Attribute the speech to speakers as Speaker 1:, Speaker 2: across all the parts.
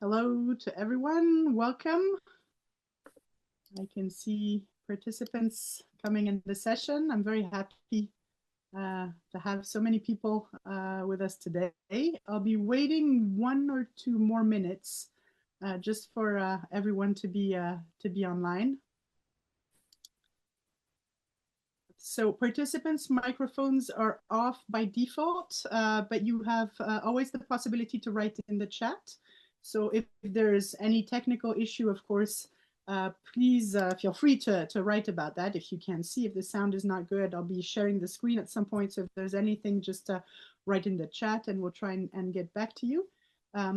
Speaker 1: Hello to everyone. Welcome. I can see participants coming in the session. I'm very happy to have so many people with us today. I'll be waiting 1 or 2 more minutes just for everyone to be online. So participants' microphones are off by default, but you have always the possibility to write in the chat. So if there's any technical issue, of course, please feel free to write about that. If you can see, if the sound is not good, I'll be sharing the screen at some point. So if there's anything, just write in the chat and we'll try and get back to you. I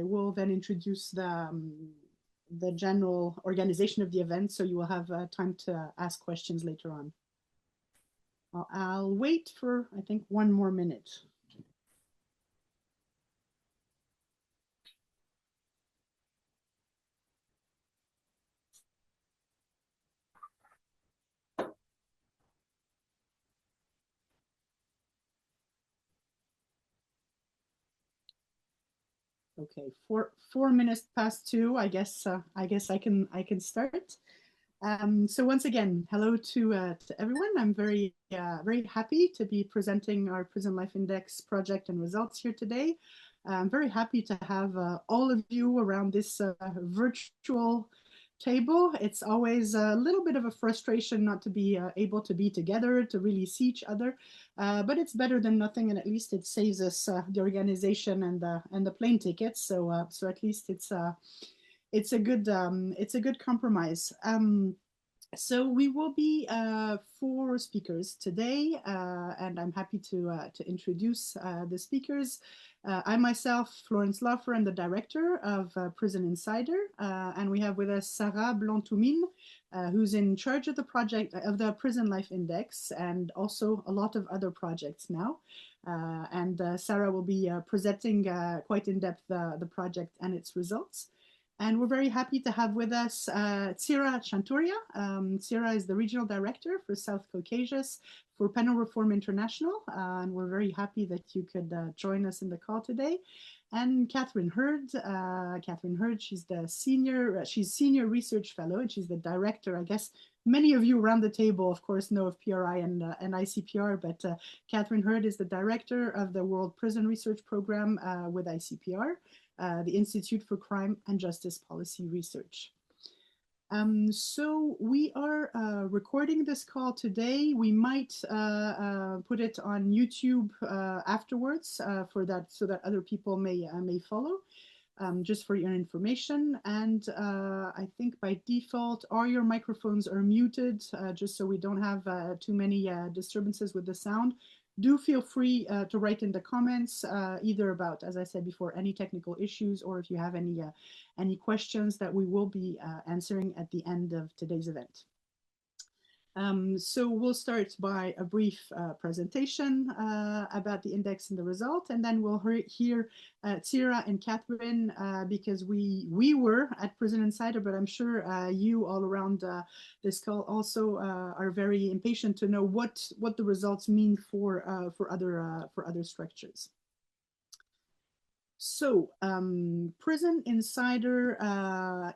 Speaker 1: will then introduce the general organization of the event, so you will have time to ask questions later on. I'll wait for, I think, 1 more minute. Okay, 4 minutes past 2. I guess I can start. So once again, hello to everyone. I'm very happy to be presenting our Prison Life Index project and results here today. I'm very happy to have all of you around this virtual table. It's always a little bit of a frustration not to be able to be together, to really see each other, but it's better than nothing, and at least it saves us the organization and the plane tickets. So so at least it's a good compromise. So we will be 4 speakers today, and I'm happy to introduce the speakers. I myself, Florence Laufer, am the director of Prison Insider, and we have with us Sara, Blanc, Thoumine, who's in charge of the project of the Prison Life Index and also a lot of other projects now. Sara will be presenting quite in depth the project and its results. And we're very happy to have with us Tsira Chanturia. Tsira is the regional director for South Caucasus for Penal Reform International. And we're very happy that you could join us in the call today. And Catherine Hurd. She's senior research fellow, and she's the director. I guess many of you around the table, of course, know of PRI and ICPR, but Catherine Hurd is the director of the World Prison Research Program with ICPR. The Institute for Crime and Justice Policy Research. So we are recording this call today. We might put it on YouTube afterwards for that, so that other people may follow. Just for your information. And I think by default, all your microphones are muted, just so we don't have too many disturbances with the sound. Do feel free to write in the comments, either about, as I said before, any technical issues, or if you have any questions that we will be answering at the end of today's event. So we'll start by a brief presentation about the index and the result, and then we'll hear Tsira and Catherine, because we were at Prison Insider, but I'm sure you all around this call also are very impatient to know what the results mean for other structures. So Prison Insider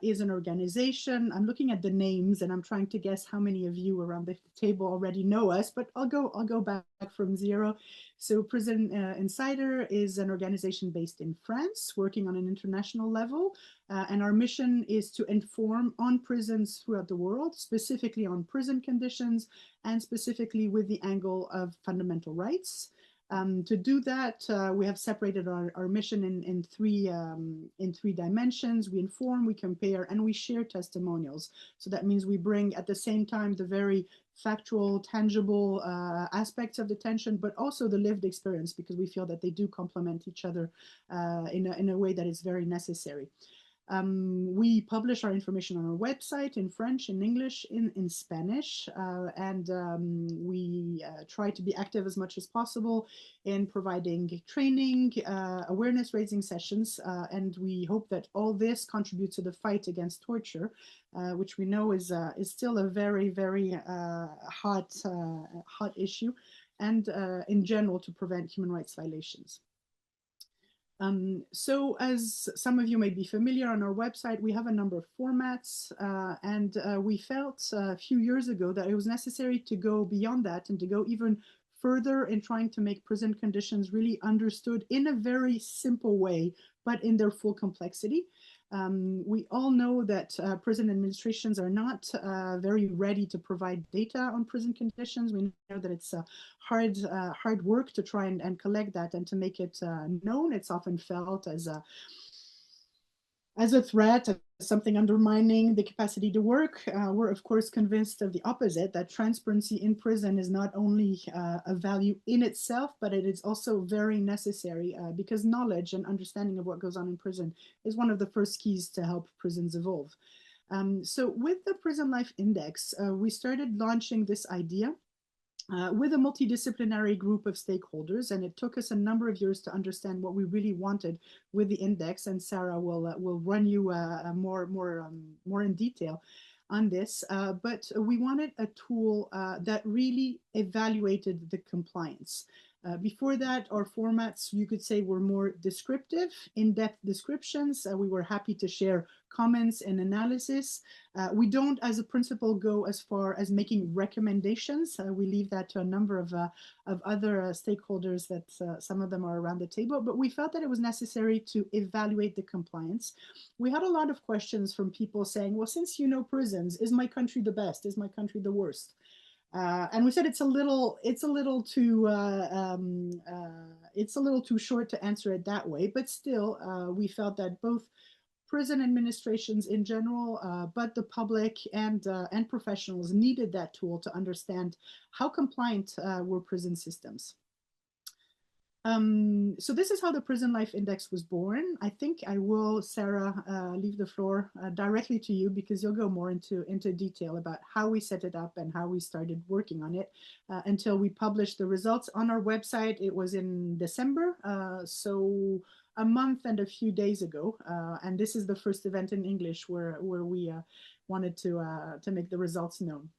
Speaker 1: is an organization. I'm looking at the names and I'm trying to guess how many of you around the table already know us, but I'll go back from zero. So Prison Insider is an organization based in France, working on an international level. And our mission is to inform on prisons throughout the world, specifically on prison conditions and specifically with the angle of fundamental rights. To do that, we have separated our mission in three dimensions. We inform, we compare, and we share testimonials. So that means we bring at the same time the very factual, tangible aspects of detention, but also the lived experience, because we feel that they do complement each other in a way that is very necessary. We publish our information on our website in French, in English, in Spanish, and we try to be active as much as possible in providing training, awareness raising sessions, and we hope that all this contributes to the fight against torture, which we know is still a very, very hot issue, and in general to prevent human rights violations. So as some of you may be familiar, on our website, we have a number of formats, and we felt a few years ago that it was necessary to go beyond that and to go even further in trying to make prison conditions really understood in a very simple way, but in their full complexity. We all know that prison administrations are not very ready to provide data on prison conditions. We know that it's hard work to try and collect that and to make it known. It's often felt as a threat, something undermining the capacity to work. We're of course convinced of the opposite, that transparency in prison is not only a value in itself, but it is also very necessary because knowledge and understanding of what goes on in prison is one of the first keys to help prisons evolve. So with the Prison Life Index, we started launching this idea with a multidisciplinary group of stakeholders, and it took us a number of years to understand what we really wanted with the index. And Sara will run you more in detail on this. But we wanted a tool that really evaluated the compliance. Before that, our formats, you could say, were more descriptive, in-depth descriptions. We were happy to share comments and analysis. We don't, as a principle, go as far as making recommendations. We leave that to a number of other stakeholders that some of them are around the table, but we felt that it was necessary to evaluate the compliance. We had a lot of questions from people saying, well, since you know prisons, is my country the best? Is my country the worst? And we said it's a little too short to answer it that way, but still we felt that both prison administrations in general, but the public and professionals needed that tool to understand how compliant were prison systems. So this is how the Prison Life Index was born. I think I will, Sara, leave the floor directly to you, because you'll go more into detail about how we set it up and how we started working on it until we published the results on our website. It was in December, so a month and a few days ago. And this is the first event in English where we wanted to make the results known.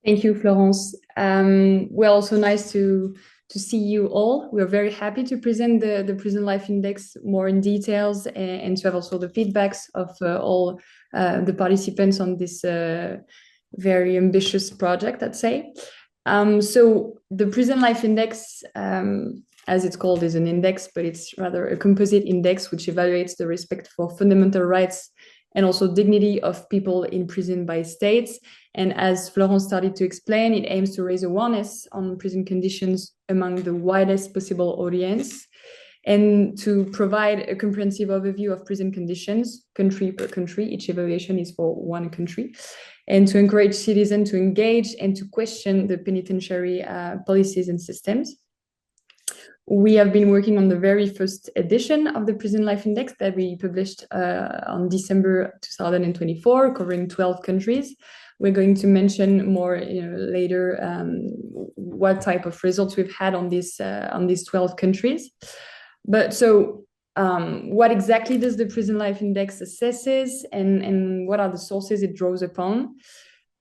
Speaker 2: Thank you, Florence. Well, also nice to see you all. We're very happy to present the Prison Life Index more in details and to have also the feedbacks of all the participants on this very ambitious project, I'd say. So the Prison Life Index, as it's called, is an index, but it's rather a composite index which evaluates the respect for fundamental rights and also dignity of people in prison by states. And as Florence started to explain, it aims to raise awareness on prison conditions among the widest possible audience and to provide a comprehensive overview of prison conditions, country per country. Each evaluation is for one country, and to encourage citizens to engage and to question the penitentiary policies and systems. We have been working on the very first edition of the Prison Life Index that we published on December 2024, covering 12 countries. We're going to mention more later what type of results we've had on these 12 countries. But so what exactly does the Prison Life Index assesses, and what are the sources it draws upon?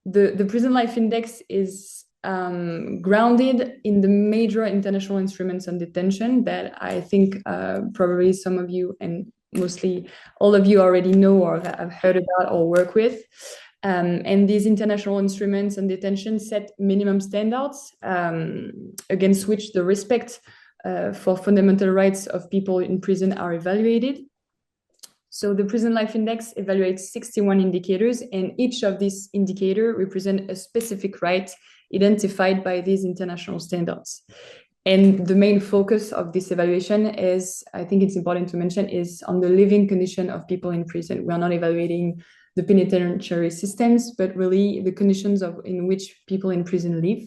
Speaker 2: The Prison Life Index is grounded in the major international instruments on detention that I think probably some of you, and mostly all of you, already know or have heard about or work with. And these international instruments on detention set minimum standards against which the respect for fundamental rights of people in prison are evaluated. So the Prison Life Index evaluates 61 indicators, and each of these indicators represent a specific right identified by these international standards. And the main focus of this evaluation is, I think it's important to mention, is on the living condition of people in prison. We are not evaluating the penitentiary systems, but really the conditions in which people in prison live.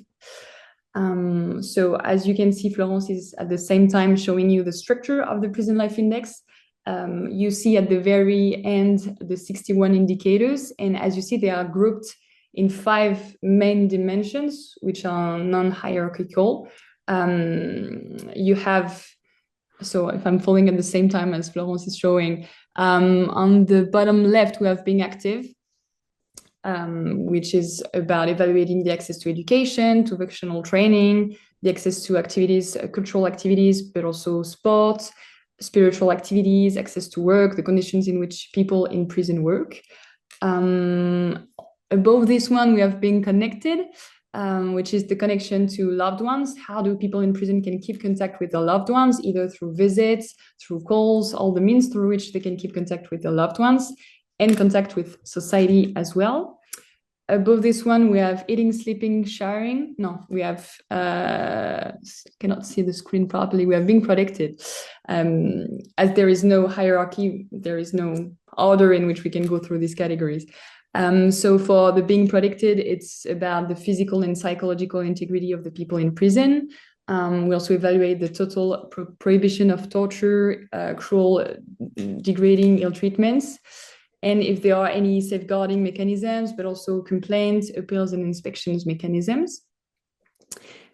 Speaker 2: So as you can see, Florence is at the same time showing you the structure of the Prison Life Index. You see at the very end the 61 indicators, and as you see, they are grouped in 5 main dimensions, which are non-hierarchical. You have, so if I'm following at the same time as Florence is showing, on the bottom left, we have being active, which is about evaluating the access to education, to vocational training, the access to activities, cultural activities, but also sports, spiritual activities, access to work, the conditions in which people in prison work. Above this one, we have being connected, which is the connection to loved ones. How do people in prison can keep contact with their loved ones, either through visits, through calls, all the means through which they can keep contact with their loved ones, and contact with society as well. Above this one, we have eating, sleeping, showering. No, we have, cannot see the screen properly. We have being protected. As there is no hierarchy, there is no order in which we can go through these categories. So for the being protected, it's about the physical and psychological integrity of the people in prison. We also evaluate the total prohibition of torture, cruel, degrading, ill treatments, and if there are any safeguarding mechanisms, but also complaints, appeals, and inspections mechanisms.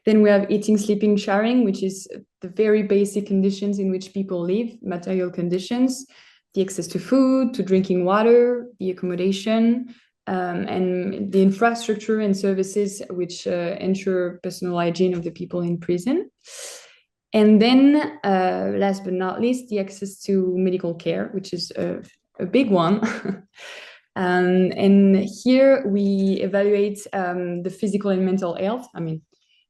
Speaker 2: Then we have eating, sleeping, showering, which is the very basic conditions in which people live, material conditions, the access to food, to drinking water, the accommodation, and the infrastructure and services which ensure personal hygiene of the people in prison. And then, last but not least, the access to medical care, which is a big one. And here we evaluate the physical and mental health. I mean,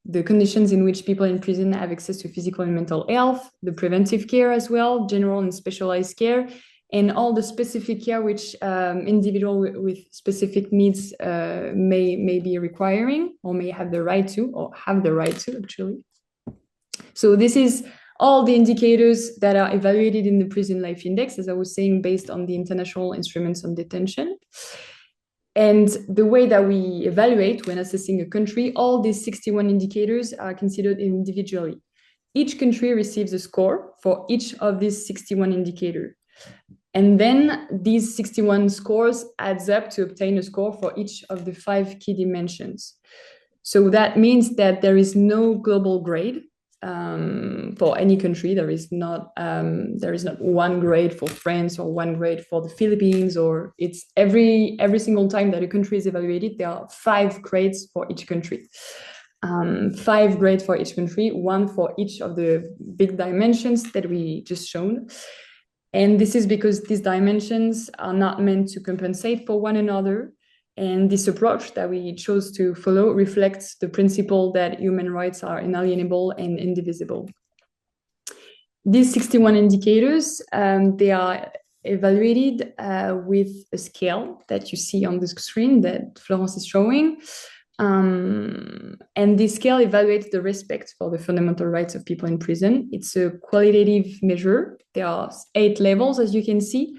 Speaker 2: the conditions in which people in prison have access to physical and mental health, the preventive care as well, general and specialized care, and all the specific care which individual with specific needs may be requiring, or may have the right to, or have the right to, actually. So this is all the indicators that are evaluated in the Prison Life Index, as I was saying, based on the international instruments on detention. And the way that we evaluate when assessing a country, all these 61 indicators are considered individually. Each country receives a score for each of these 61 indicators. And then these 61 scores adds up to obtain a score for each of the 5 key dimensions. So that means that there is no global grade for any country. There is not one grade for France or one grade for the Philippines, or it's every single time that a country is evaluated, there are 5 grades for each country. 5 grades for each country, 1 for each of the big dimensions that we just shown. And this is because these dimensions are not meant to compensate for one another. And this approach that we chose to follow reflects the principle that human rights are inalienable and indivisible. These 61 indicators, they are evaluated with a scale that you see on the screen that Florence is showing. And this scale evaluates the respect for the fundamental rights of people in prison. It's a qualitative measure. There are 8 levels, as you can see.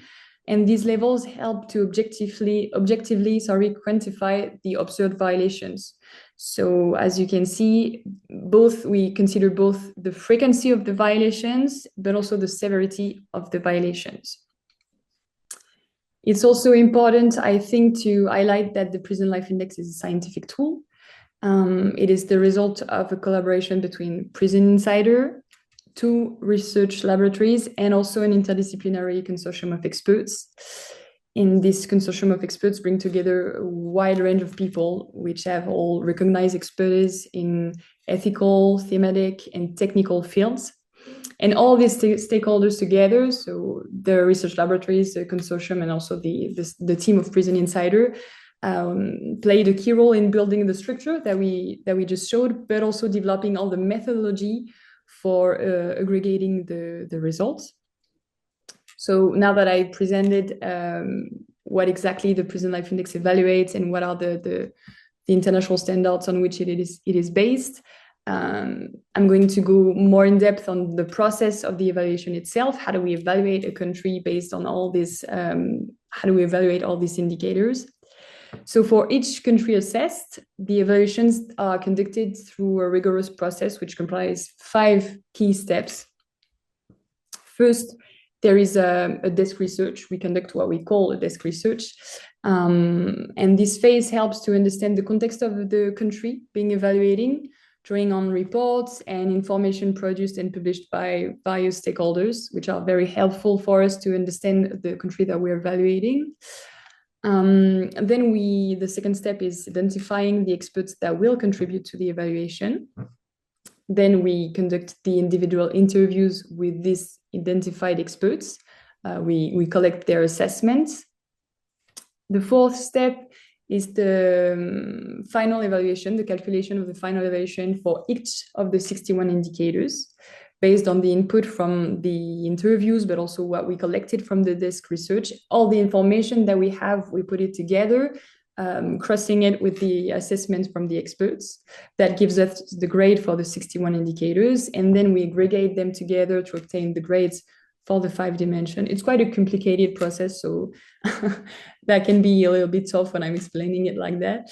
Speaker 2: And these levels help to objectively quantify the observed violations. So as you can see, we consider both the frequency of the violations, but also the severity of the violations. It's also important, I think, to highlight that the Prison Life Index is a scientific tool. It is the result of a collaboration between Prison Insider, 2 research laboratories, and also an interdisciplinary consortium of experts. And this consortium of experts bring together a wide range of people which have all recognized expertise in ethical, thematic, and technical fields. And all these stakeholders together, so the research laboratories, the consortium, and also the team of Prison Insider, played a key role in building the structure that we just showed, but also developing all the methodology for aggregating the results. So now that I presented what exactly the Prison Life Index evaluates and what are the international standards on which it is based, I'm going to go more in depth on the process of the evaluation itself. How do we evaluate a country based on all this? How do we evaluate all these indicators? So for each country assessed, the evaluations are conducted through a rigorous process which comprises 5 key steps. First, there is a desk research. We conduct what we call a desk research. And this phase helps to understand the context of the country being evaluating, drawing on reports and information produced and published by various stakeholders, which are very helpful for us to understand the country that we're evaluating. Then the second step is identifying the experts that will contribute to the evaluation. Then we conduct the individual interviews with these identified experts. We collect their assessments. The fourth step is the final evaluation, the calculation of the final evaluation for each of the 61 indicators, based on the input from the interviews, but also what we collected from the desk research. All the information that we have, we put it together, crossing it with the assessment from the experts. That gives us the grade for the 61 indicators, and then we aggregate them together to obtain the grades for the 5 dimension. It's quite a complicated process, so that can be a little bit tough when I'm explaining it like that.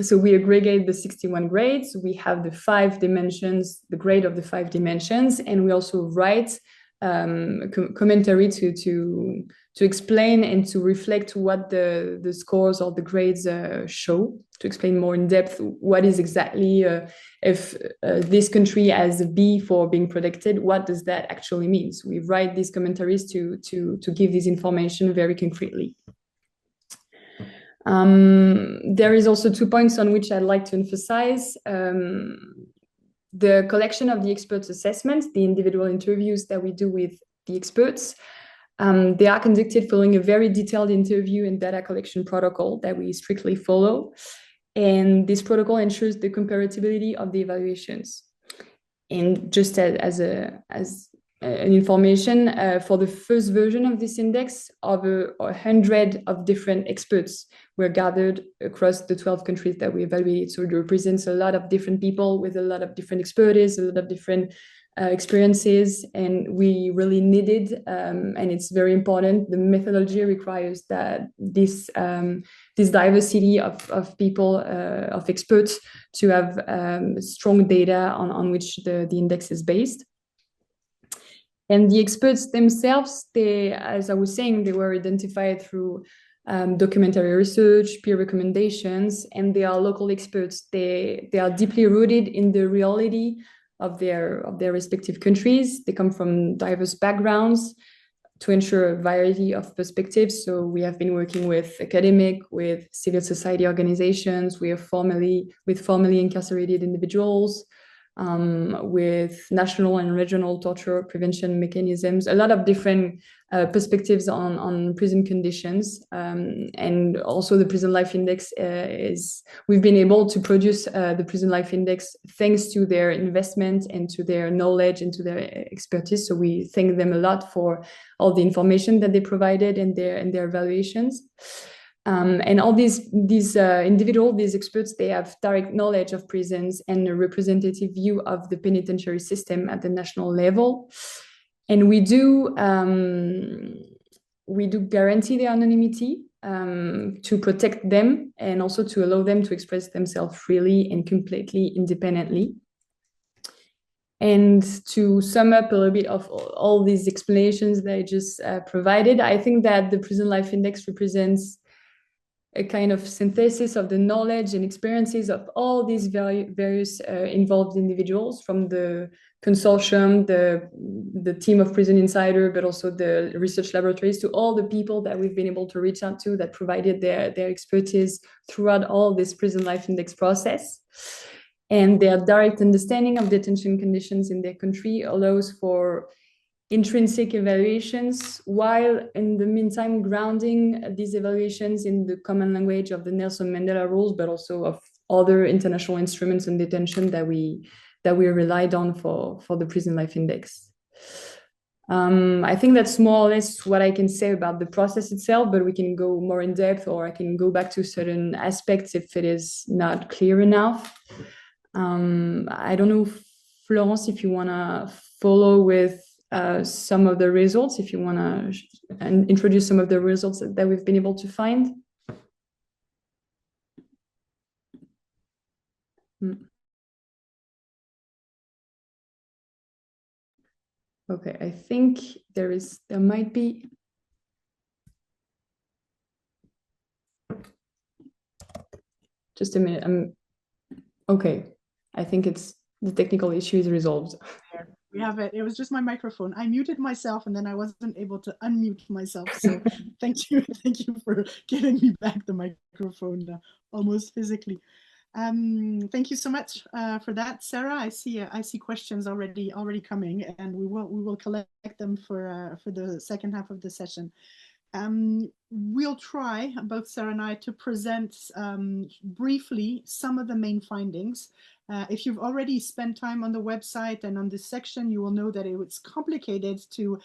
Speaker 2: So we aggregate the 61 grades. We have the 5 dimensions, the grade of the 5 dimensions, and we also write commentary to explain and to reflect what the scores or the grades show, to explain more in depth what is exactly, if this country has a B for being protected, what does that actually mean? So we write these commentaries to give this information very concretely. There is also 2 points on which I'd like to emphasize. The collection of the experts' assessments, the individual interviews that we do with the experts, they are conducted following a very detailed interview and data collection protocol that we strictly follow. And this protocol ensures the comparability of the evaluations. And just as an information, for the first version of this index, over 100 of different experts were gathered across the 12 countries that we evaluated. So it represents a lot of different people with a lot of different expertise, a lot of different experiences, and we really needed, and it's very important, the methodology requires that this diversity of people, of experts, to have strong data on which the index is based. And the experts themselves, they, as I was saying, they were identified through documentary research, peer recommendations, and they are local experts. They are deeply rooted in the reality of their respective countries. They come from diverse backgrounds to ensure a variety of perspectives. So we have been working with academic, with civil society organizations, with formerly incarcerated individuals, with national and regional torture prevention mechanisms, a lot of different perspectives on prison conditions. And also the Prison Life Index we've been able to produce the Prison Life Index thanks to their investment and to their knowledge and to their expertise. So we thank them a lot for all the information that they provided and their evaluations. And all these individuals, these experts, they have direct knowledge of prisons and a representative view of the penitentiary system at the national level. And we do guarantee their anonymity to protect them and also to allow them to express themselves freely and completely independently. And to sum up a little bit of all these explanations that I just provided, I think that the Prison Life Index represents a kind of synthesis of the knowledge and experiences of all these various involved individuals, from the consortium, the team of Prison Insider, but also the research laboratories, to all the people that we've been able to reach out to that provided their expertise throughout all this Prison Life Index process. And their direct understanding of detention conditions in their country allows for intrinsic evaluations, while in the meantime grounding these evaluations in the common language of the Nelson Mandela rules, but also of other international instruments on detention that we relied on for the Prison Life Index. I think that's more or less what I can say about the process itself, but we can go more in depth, or I can go back to certain aspects if it is not clear enough. I don't know, Florence, if you want to follow with some of the results, if you want to introduce some of the results that we've been able to find. Okay, I think there might be. Just a minute. Okay, I think the technical issue is resolved.
Speaker 1: We have it. It was just my microphone. I muted myself and then I wasn't able to unmute myself. So thank you for giving me back the microphone almost physically. Thank you so much for that, Sarah. I see questions already coming, and we will collect them for the second half of the session. We'll try, both Sarah and I, to present briefly some of the main findings. If you've already spent time on the website and on this section, you will know that it's complicated to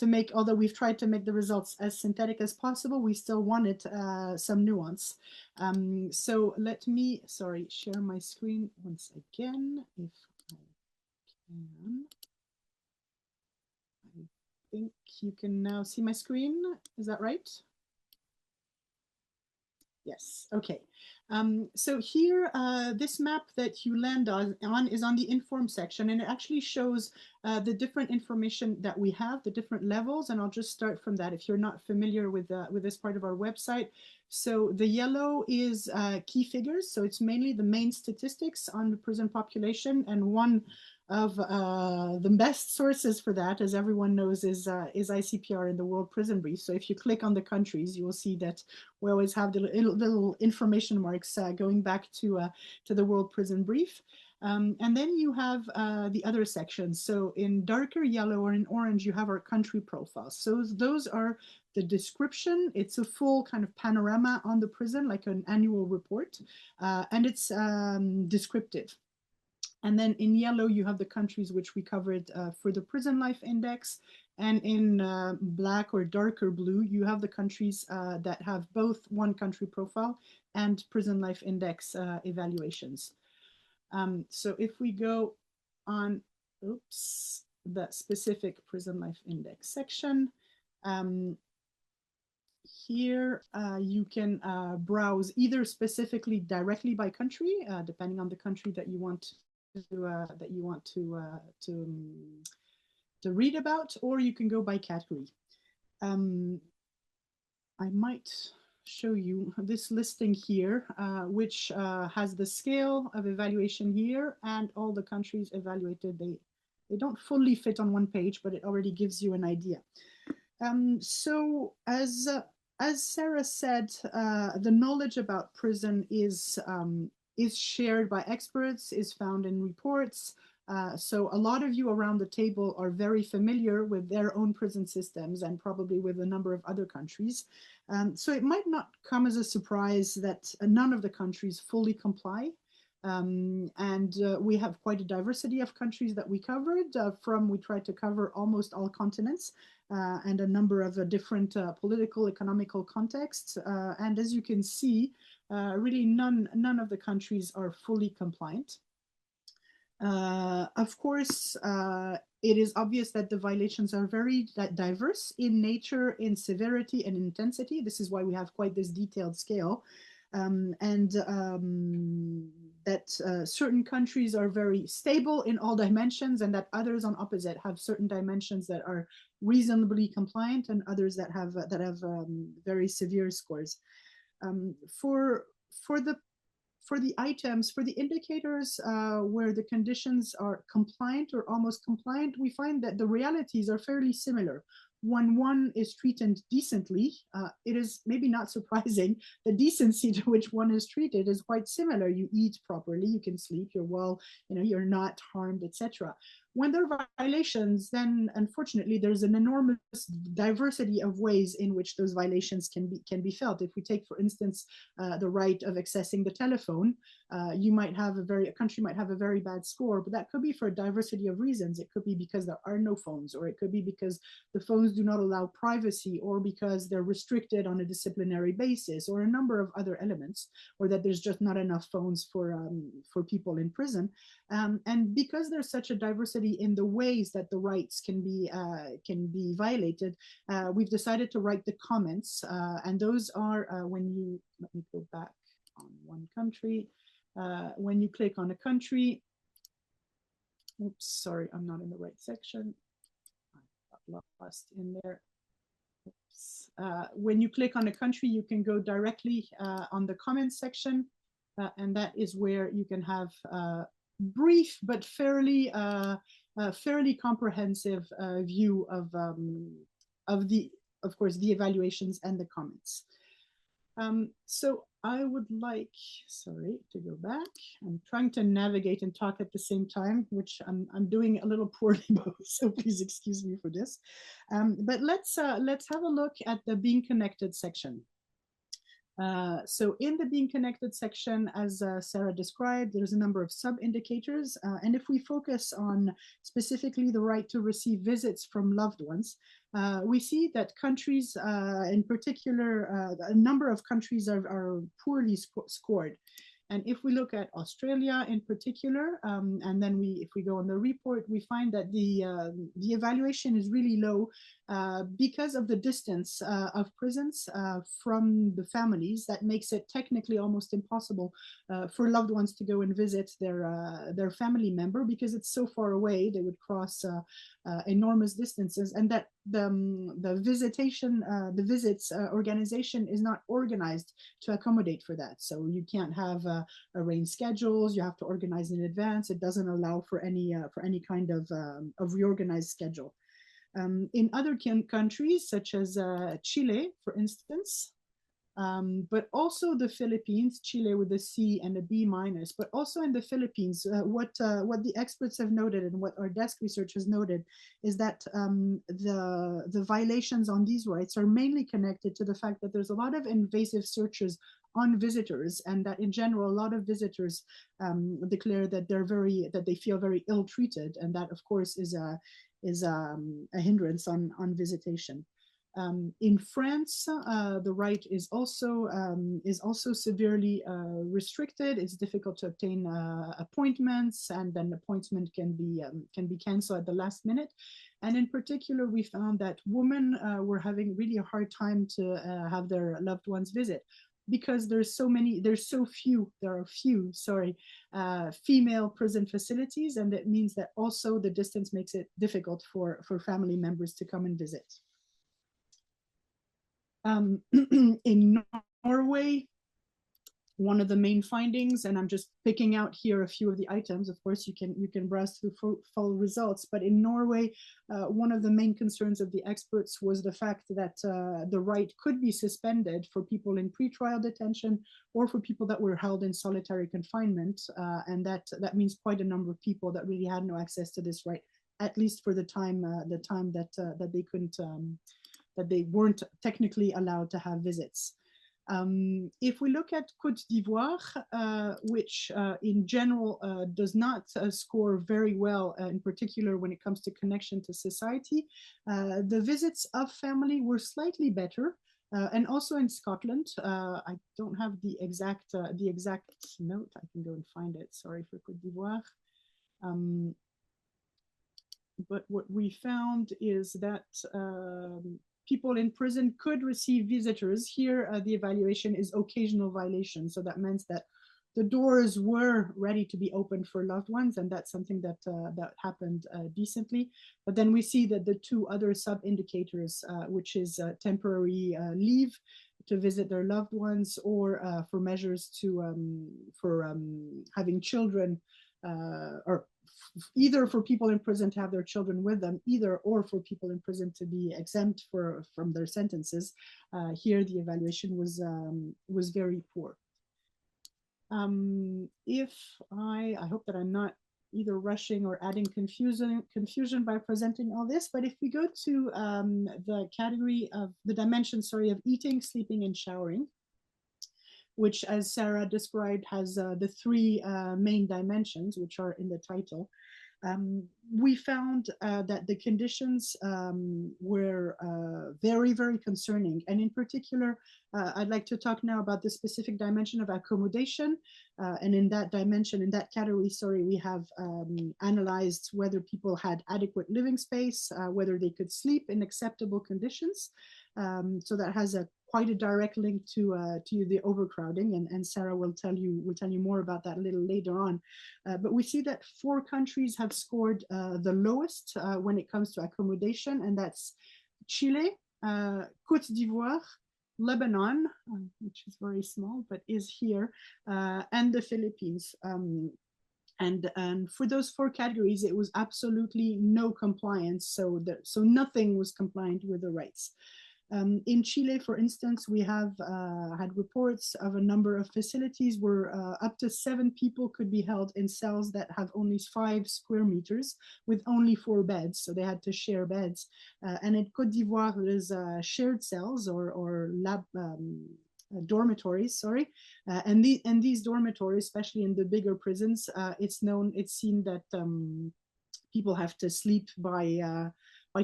Speaker 1: make, although we've tried to make the results as synthetic as possible, we still wanted some nuance. So let me, share my screen once again, if I can. I think you can now see my screen. Is that right? Yes, okay. So here, this map that you land on is on the inform section, and it actually shows the different information that we have, the different levels, and I'll just start from that if you're not familiar with this part of our website. So the yellow is key figures, so it's mainly the main statistics on the prison population, and one of the best sources for that, as everyone knows, is ICPR in the World Prison Brief. So if you click on the countries, you will see that we always have the little information marks going back to the World Prison Brief. And then you have the other sections. So in darker yellow or in orange, you have our country profiles. So those are the description. It's a full kind of panorama on the prison, like an annual report, and it's descriptive. And then in yellow, you have the countries which we covered for the Prison Life Index. And in black or darker blue, you have the countries that have both one country profile and Prison Life Index evaluations. So if we go on, the specific Prison Life Index section, here you can browse either specifically directly by country, depending on the country that you want to read about, or you can go by category. I might show you this listing here, which has the scale of evaluation here and all the countries evaluated. They don't fully fit on one page, but it already gives you an idea. So as Sarah said, the knowledge about prison is shared by experts, is found in reports. So a lot of you around the table are very familiar with their own prison systems and probably with a number of other countries. So it might not come as a surprise that none of the countries fully comply. And we have quite a diversity of countries that we covered. We tried to cover almost all continents and a number of different political, economical contexts. And as you can see, really none of the countries are fully compliant. Of course, it is obvious that the violations are very diverse in nature, in severity, and intensity. This is why we have quite this detailed scale. That certain countries are very stable in all dimensions, and that others on opposite have certain dimensions that are reasonably compliant, and others that have very severe scores. For the items, for the indicators where the conditions are compliant or almost compliant, we find that the realities are fairly similar. When one is treated decently, it is maybe not surprising. The decency to which one is treated is quite similar. You eat properly, you can sleep, you're well, you're not harmed, etc. When there are violations, then unfortunately there's an enormous diversity of ways in which those violations can be felt. If we take, for instance, the right of accessing the telephone, a country might have a very bad score, but that could be for a diversity of reasons. It could be because there are no phones, or it could be because the phones do not allow privacy, or because they're restricted on a disciplinary basis, or a number of other elements, or that there's just not enough phones for people in prison. And because there's such a diversity in the ways that the rights can be violated, we've decided to write the comments, and those are let me go back on one country. When you click on a country, oops, sorry, I'm not in the right section. I got lost in there. When you click on a country, you can go directly on the comments section, and that is where you can have brief but fairly comprehensive view of course, the evaluations and the comments. So I would like, sorry, to go back. I'm trying to navigate and talk at the same time, which I'm doing a little poorly, so please excuse me for this. But let's have a look at the being connected section. So in the being connected section, as Sarah described, there's a number of sub-indicators. And if we focus on specifically the right to receive visits from loved ones, we see that countries, in particular, a number of countries are poorly scored. And if we look at Australia in particular, and then if we go on the report, we find that the evaluation is really low because of the distance of prisons from the families. That makes it technically almost impossible for loved ones to go and visit their family member because it's so far away. They would cross enormous distances, and that the visits organization is not organized to accommodate for that. So you can't have arranged schedules. You have to organize in advance. It doesn't allow for any kind of reorganized schedule. In other countries, such as Chile, for instance, but also the Philippines, Chile with a C and a B minus, but also in the Philippines, what the experts have noted and what our desk research has noted is that the violations on these rights are mainly connected to the fact that there's a lot of invasive searches on visitors, and that in general, a lot of visitors declare that they feel very ill-treated, and that of course is a hindrance on visitation. In France, the right is also severely restricted. It's difficult to obtain appointments, and then appointment can be canceled at the last minute. And in particular, we found that women were having really a hard time to have their loved ones visit, because there are few female prison facilities, and that means that also the distance makes it difficult for family members to come and visit. In Norway, one of the main findings, and I'm just picking out here a few of the items, of course you can browse through full results, but in Norway, one of the main concerns of the experts was the fact that the right could be suspended for people in pretrial detention or for people that were held in solitary confinement, and that means quite a number of people that really had no access to this right, at least for the time that they couldn't that they weren't technically allowed to have visits. If we look at Côte d'Ivoire, which in general does not score very well, in particular when it comes to connection to society, the visits of family were slightly better. And also in Scotland, I don't have the exact note. I can go and find it. Sorry for Côte d'Ivoire. But what we found is that people in prison could receive visitors. Here, the evaluation is occasional violation. So that means that the doors were ready to be opened for loved ones, and that's something that happened decently. But then we see that the two other sub-indicators, which is temporary leave to visit their loved ones, or for measures for having children, or either for people in prison to have their children with them, or for people in prison to be exempt from their sentences. Here, the evaluation was very poor. I hope that I'm not either rushing or adding confusion by presenting all this, but if we go to the category of the dimension, of eating, sleeping, and showering, which, as Sara described, has the three main dimensions, which are in the title. We found that the conditions were very, very concerning. And in particular, I'd like to talk now about the specific dimension of accommodation. And in that dimension, in that category, we have analyzed whether people had adequate living space, whether they could sleep in acceptable conditions. So that has quite a direct link to the overcrowding, and Sara will tell you more about that a little later on. But we see that 4 countries have scored the lowest when it comes to accommodation, and that's Chile, Côte d'Ivoire, Lebanon, which is very small but is here, and the Philippines. And for those 4 categories, it was absolutely no compliance. So nothing was compliant with the rights. In Chile, for instance, we have had reports of a number of facilities where up to 7 people could be held in cells that have only 5 square meters with only 4 beds. So they had to share beds. And in Côte d'Ivoire, there's shared cells or lab dormitories, sorry. And these dormitories, especially in the bigger prisons, it's seen that people have to sleep by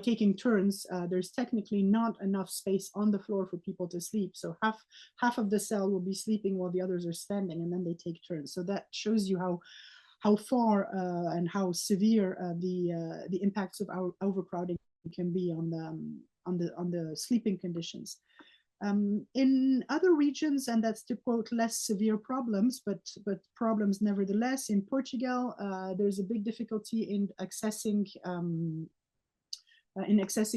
Speaker 1: taking turns. There's technically not enough space on the floor for people to sleep. So half of the cell will be sleeping while the others are standing, and then they take turns. So that shows you how far and how severe the impacts of our overcrowding can be on the sleeping conditions. In other regions, and that's to quote less severe problems, but problems nevertheless, in Portugal, there's a big difficulty in accessing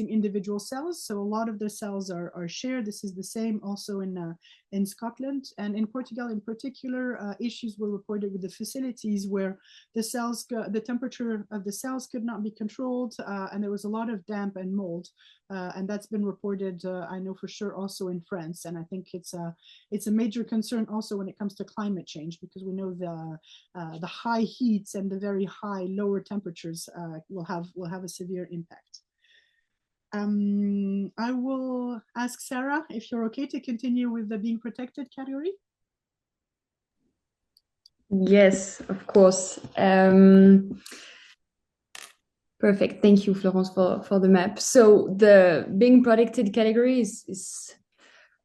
Speaker 1: individual cells. So a lot of the cells are shared. This is the same also in Scotland. And in Portugal in particular, issues were reported with the facilities where the temperature of the cells could not be controlled, and there was a lot of damp and mold. And that's been reported, I know for sure, also in France. And I think it's a major concern also when it comes to climate change, because we know the high heats and the very high lower temperatures will have a severe impact. I will ask Sara if you're okay to continue with the being protected category.
Speaker 2: Yes, of course. Perfect. Thank you, Florence, for the map. So the being protected category is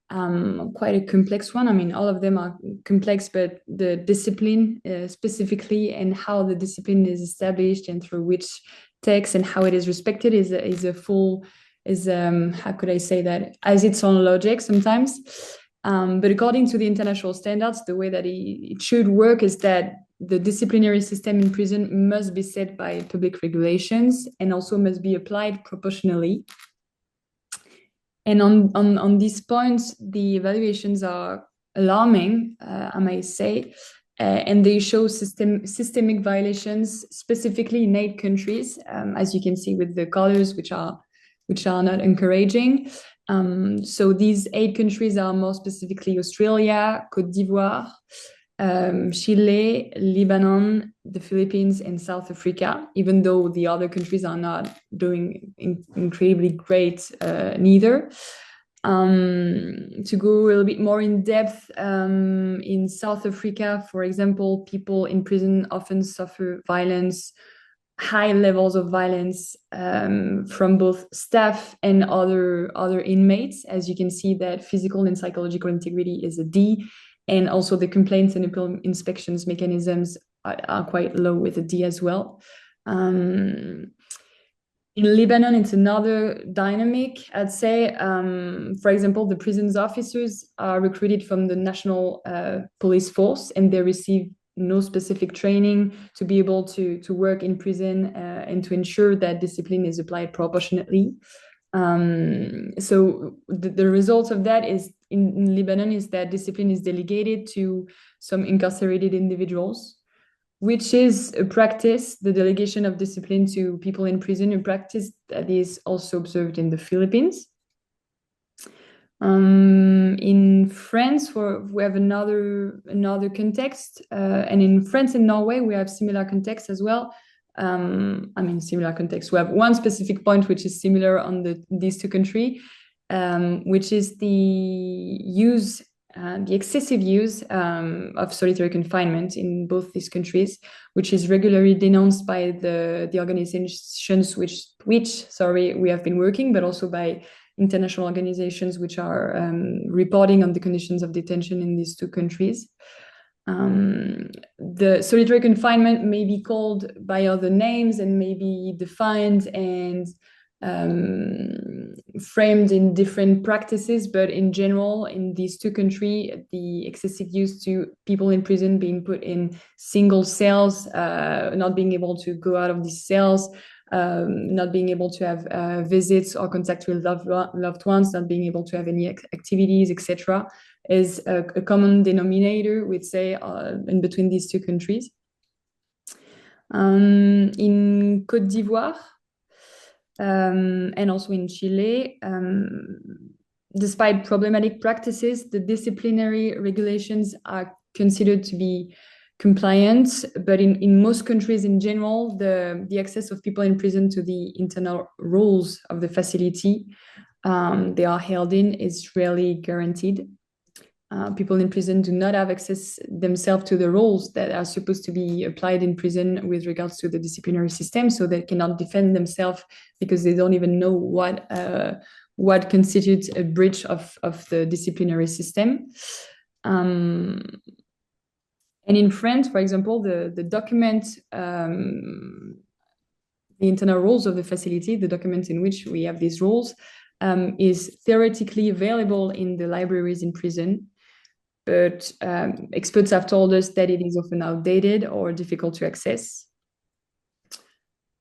Speaker 2: quite a complex one. I mean, all of them are complex, but the discipline specifically and how the discipline is established and through which text and how it is respected is how could I say that, as its own logic sometimes. But according to the international standards, the way that it should work is that the disciplinary system in prison must be set by public regulations and also must be applied proportionally. And on these points, the evaluations are alarming, I may say, and they show systemic violations, specifically in 8 countries, as you can see with the colors, which are not encouraging. So these 8 countries are more specifically Australia, Côte d'Ivoire, Chile, Lebanon, the Philippines, and South Africa, even though the other countries are not doing incredibly great neither. To go a little bit more in depth, in South Africa, for example, people in prison often suffer violence, high levels of violence from both staff and other inmates. As you can see, that physical and psychological integrity is a D, and also the complaints and inspections mechanisms are quite low with a D as well. In Lebanon, it's another dynamic, I'd say. For example, the prisons officers are recruited from the national police force, and they receive no specific training to be able to work in prison and to ensure that discipline is applied proportionately. So the result of that is in Lebanon is that discipline is delegated to some incarcerated individuals, which is a practice, the delegation of discipline to people in prison, a practice that is also observed in the Philippines. In France, we have another context, and in France and Norway, we have similar context as well. Similar context. We have one specific point which is similar on these 2 countries, which is the excessive use of solitary confinement in both these countries, which is regularly denounced by the organizations which we have been working, but also by international organizations which are reporting on the conditions of detention in these 2 countries. The solitary confinement may be called by other names and may be defined and framed in different practices, but in general, in these 2 countries, the excessive use to people in prison being put in single cells, not being able to go out of these cells, not being able to have visits or contact with loved ones, not being able to have any activities, etc., is a common denominator, we'd say, in between these 2 countries. In Côte d'Ivoire, and also in Chile, despite problematic practices, the disciplinary regulations are considered to be compliant, but in most countries in general, the access of people in prison to the internal rules of the facility they are held in is rarely guaranteed. People in prison do not have access themselves to the rules that are supposed to be applied in prison with regards to the disciplinary system, so they cannot defend themselves because they don't even know what constitutes a breach of the disciplinary system. And in France, for example, the document, the internal rules of the facility, the document in which we have these rules, is theoretically available in the libraries in prison. But experts have told us that it is often outdated or difficult to access.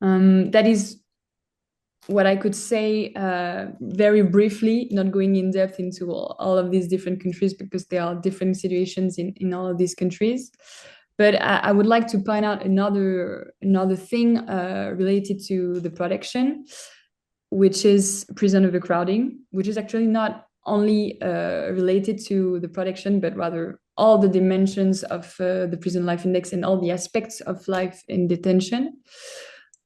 Speaker 2: That is what I could say very briefly, not going in depth into all of these different countries because there are different situations in all of these countries. But I would like to point out another thing related to the protection, which is prison overcrowding, which is actually not only related to the protection, but rather all the dimensions of the prison life index and all the aspects of life in detention.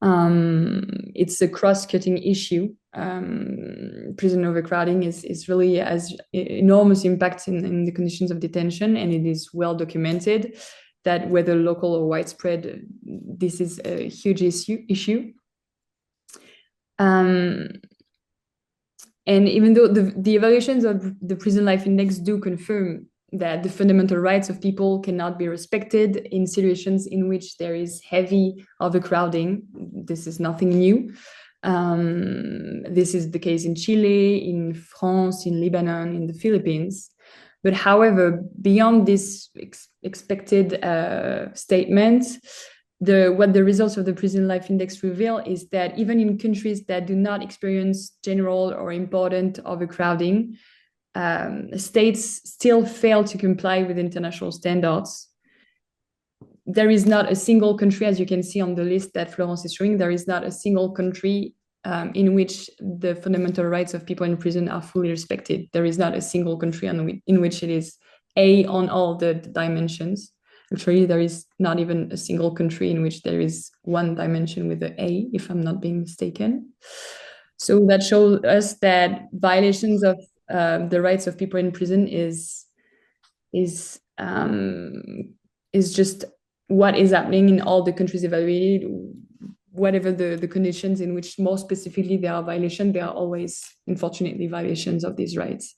Speaker 2: It's a cross-cutting issue. Prison overcrowding is really has enormous impact in the conditions of detention, and it is well documented that whether local or widespread, this is a huge issue. And even though the evaluations of the prison life index do confirm that the fundamental rights of people cannot be respected in situations in which there is heavy overcrowding, this is nothing new. This is the case in Chile, in France, in Lebanon, in the Philippines. But however, beyond this expected statement, what the results of the prison life index reveal is that even in countries that do not experience general or important overcrowding, states still fail to comply with international standards. There is not a single country, as you can see on the list that Florence is showing, there is not a single country in which the fundamental rights of people in prison are fully respected. There is not a single country in which it is A on all the dimensions. Actually, there is not even a single country in which there is one dimension with the A, if I'm not being mistaken. So that shows us that violations of the rights of people in prison is just what is happening in all the countries evaluated. Whatever the conditions in which more specifically there are violations, there are always, unfortunately, violations of these rights.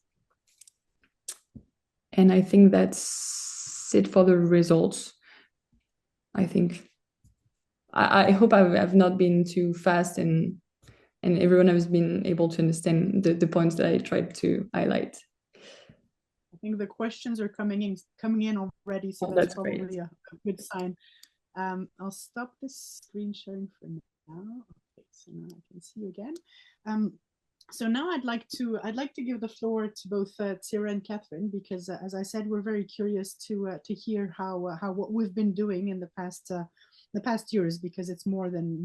Speaker 2: And I think that's it for the results. I think I hope I've not been too fast and everyone has been able to understand the points that I tried to highlight.
Speaker 1: I think the questions are coming in already, so that's probably a good sign. I'll stop this screen sharing for now. Okay, so now I can see you again. So now I'd like to give the floor to both Tsira and Catherine, because as I said, we're very curious to hear how what we've been doing in the past years, because it's more than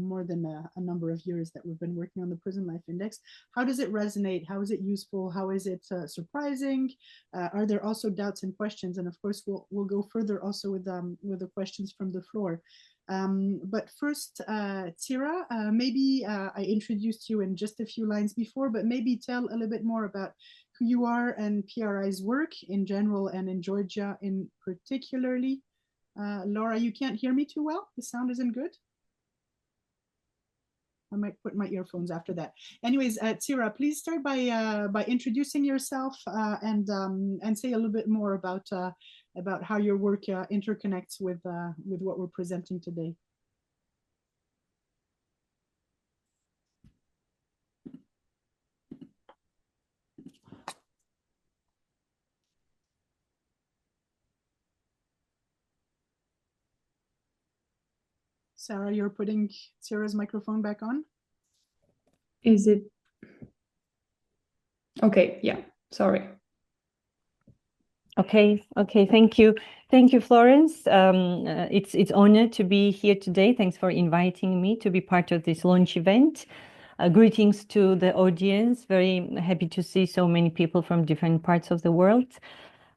Speaker 1: a number of years that we've been working on the Prison Life Index. How does it resonate? How is it useful? How is it surprising? Are there also doubts and questions? And of course, we'll go further also with the questions from the floor. But first, Tsira, maybe I introduced you in just a few lines before, but maybe tell a little bit more about who you are and PRI's work in general and in Georgia in particularly. Laura, you can't hear me too well? The sound isn't good? I might put my earphones after that. Anyways, Tsira, please start by introducing yourself and say a little bit more about how your work interconnects with what we're presenting today. Sara, you're putting Tsira's microphone back on?
Speaker 2: Is it? Okay, yeah, sorry.
Speaker 3: Okay, thank you, Florence. It's honor to be here today. Thanks for inviting me to be part of this launch event. Greetings to the audience. Very happy to see so many people from different parts of the world.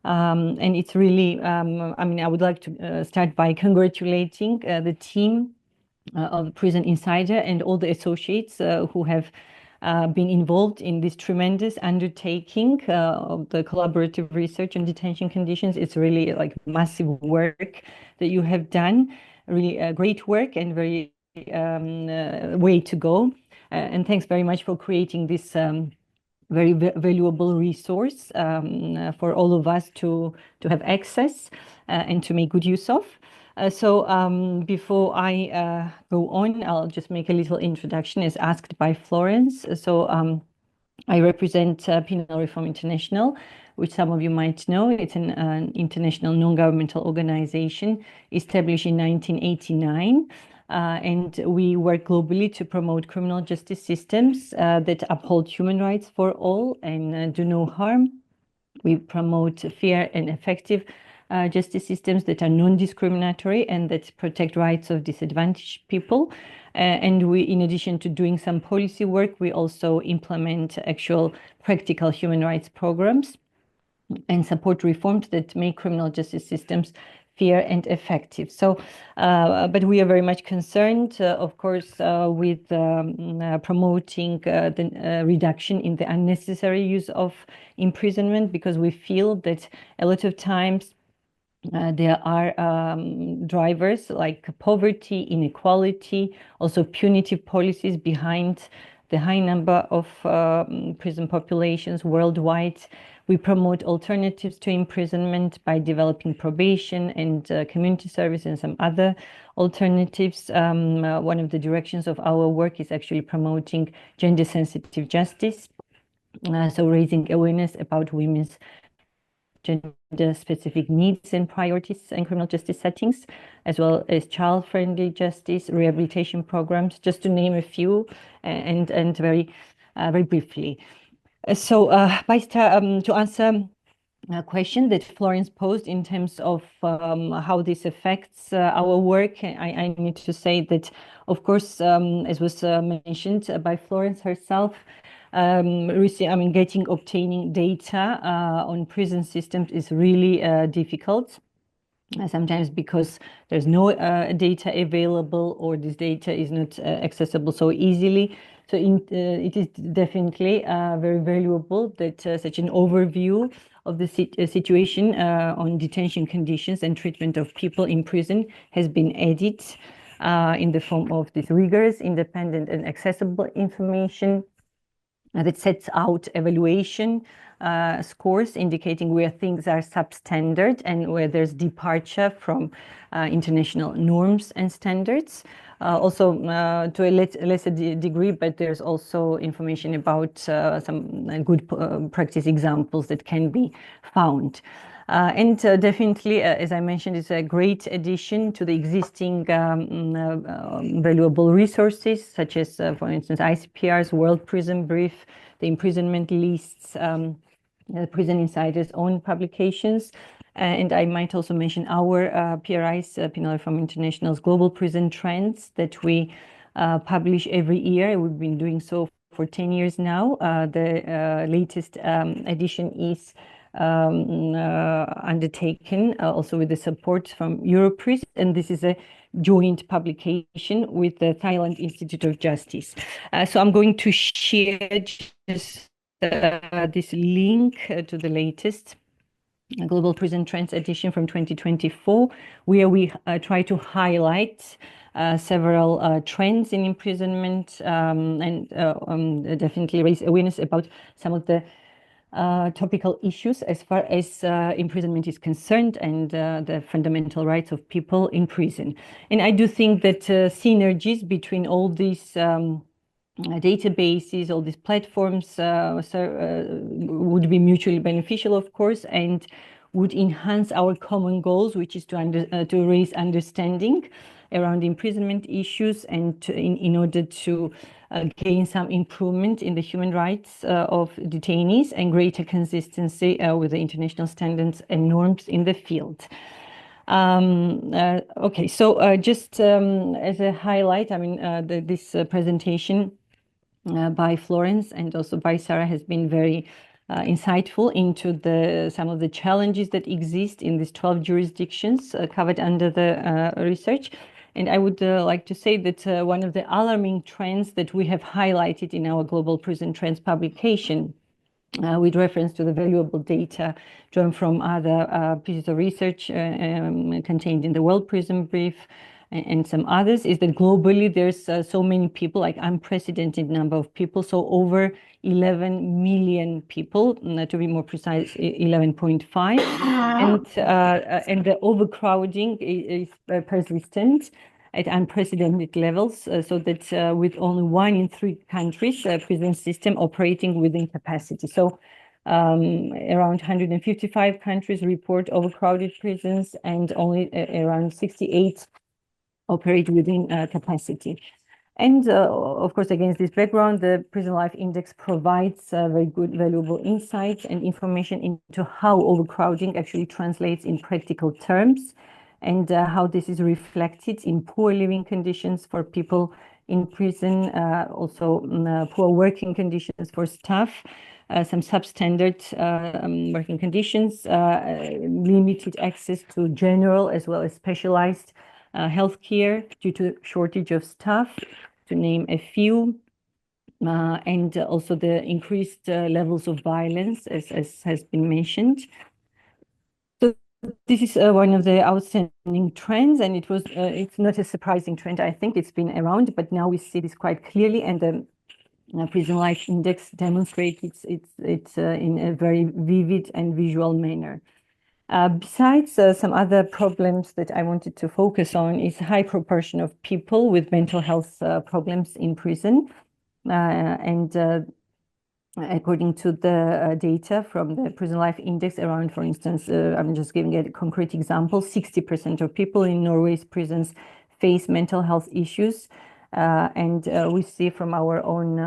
Speaker 3: And it's really, I would like to start by congratulating the team of Prison Insider and all the associates who have been involved in this tremendous undertaking of the collaborative research on detention conditions. It's really like massive work that you have done, really great work and very way to go. And thanks very much for creating this very valuable resource for all of us to have access and to make good use of. Before I go on, I'll just make a little introduction as asked by Florence. I represent Penal Reform International, which some of you might know. It's an international non-governmental organization established in 1989. And we work globally to promote criminal justice systems that uphold human rights for all and do no harm. We promote fair and effective justice systems that are non-discriminatory and that protect rights of disadvantaged people. And we, in addition to doing some policy work, we also implement actual practical human rights programs and support reforms that make criminal justice systems fair and effective. But we are very much concerned, of course, with promoting the reduction in the unnecessary use of imprisonment, because we feel that a lot of times there are drivers like poverty, inequality, also punitive policies behind the high number of prison populations worldwide. We promote alternatives to imprisonment by developing probation and community service and some other alternatives. One of the directions of our work is actually promoting gender-sensitive justice, so raising awareness about women's gender-specific needs and priorities in criminal justice settings, as well as child-friendly justice, rehabilitation programs, just to name a few, and very briefly. To answer a question that Florence posed in terms of how this affects our work, I need to say that, of course, as was mentioned by Florence herself, obtaining data on prison systems is really difficult. Sometimes because there's no data available or this data is not accessible so easily. So it is definitely very valuable that such an overview of the situation on detention conditions and treatment of people in prison has been added in the form of this rigorous, independent and accessible information that sets out evaluation scores indicating where things are substandard and where there's departure from international norms and standards. Also, to a lesser degree, but there's also information about some good practice examples that can be found. And definitely, as I mentioned, it's a great addition to the existing valuable resources, such as, for instance, ICPR's World Prison Brief, the imprisonment lists, Prison Insider's own publications. And I might also mention our PRI's, Penal Reform International's Global Prison Trends that we publish every year. We've been doing so for 10 years now. The latest edition is undertaken also with the support from Europris, and this is a joint publication with the Thailand Institute of Justice. So I'm going to share just this link to the latest Global Prison Trends edition from 2024, where we try to highlight several trends in imprisonment and definitely raise awareness about some of the topical issues as far as imprisonment is concerned and the fundamental rights of people in prison. And I do think that synergies between all these databases, all these platforms would be mutually beneficial, of course, and would enhance our common goals, which is to raise understanding around imprisonment issues and in order to gain some improvement in the human rights of detainees and greater consistency with the international standards and norms in the field. Just as a highlight, this presentation by Florence and also by Sara has been very insightful into some of the challenges that exist in these 12 jurisdictions covered under the research. And I would like to say that one of the alarming trends that we have highlighted in our Global Prison Trends publication, with reference to the valuable data drawn from other pieces of research contained in the World Prison Brief and some others, is that globally there's so many people, like unprecedented number of people, so over 11 million people, to be more precise, 11.5, and the overcrowding is persistent at unprecedented levels, so that with only 1 in 3 countries, prison system operating within capacity. So around 155 countries report overcrowded prisons, and only around 68 operate within capacity. And of course, against this background, the Prison Life Index provides very good, valuable insights and information into how overcrowding actually translates in practical terms, and how this is reflected in poor living conditions for people in prison, also poor working conditions for staff, some substandard working conditions, limited access to general as well as specialized healthcare due to shortage of staff, to name a few. And also the increased levels of violence, as has been mentioned. So this is one of the outstanding trends, and it's not a surprising trend. I think it's been around, but now we see this quite clearly, and the Prison Life Index demonstrates it's in a very vivid and visual manner. Besides some other problems that I wanted to focus on is high proportion of people with mental health problems in prison. And according to the data from the Prison Life Index, around, for instance, I'm just giving a concrete example, 60% of people in Norway's prisons face mental health issues. And we see from our own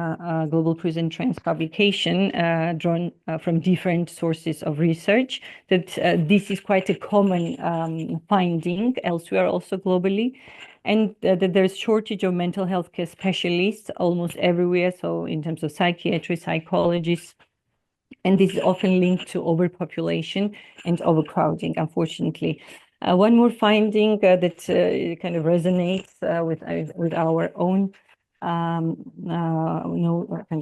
Speaker 3: Global Prison Trends publication, drawn from different sources of research, that this is quite a common finding elsewhere, also globally, and that there's shortage of mental health care specialists almost everywhere. So in terms of psychiatry, psychologists, and this is often linked to overpopulation and overcrowding, unfortunately. One more finding that kind of resonates with our own, kind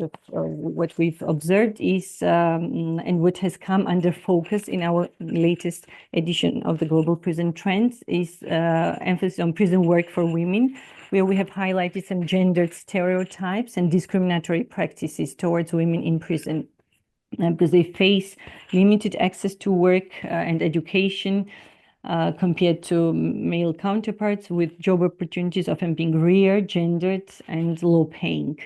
Speaker 3: of what we've observed is, and what has come under focus in our latest edition of the Global Prison Trends, is emphasis on prison work for women, where we have highlighted some gendered stereotypes and discriminatory practices towards women in prison. Because they face limited access to work and education compared to male counterparts, with job opportunities often being rare, gendered, and low paying.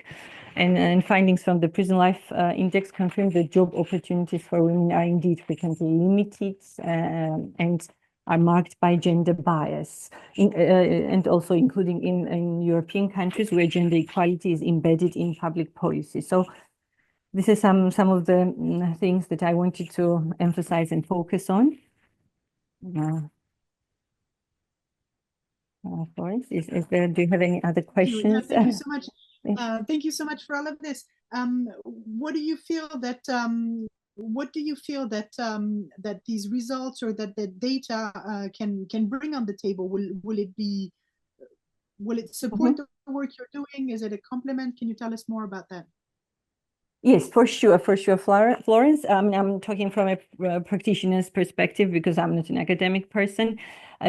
Speaker 3: And findings from the Prison Life Index confirm that job opportunities for women are indeed frequently limited and are marked by gender bias, and also including in European countries where gender equality is embedded in public policy. So this is some of the things that I wanted to emphasize and focus on. Florence, do you have any other questions?
Speaker 1: Thank you so much. Thank you so much for all of this. What do you feel that that these results, or that the data can bring on the table? Will it support the work you're doing? Is it a complement? Can you tell us more about that?
Speaker 3: Yes, for sure, Florence. I'm talking from a practitioner's perspective, because I'm not an academic person.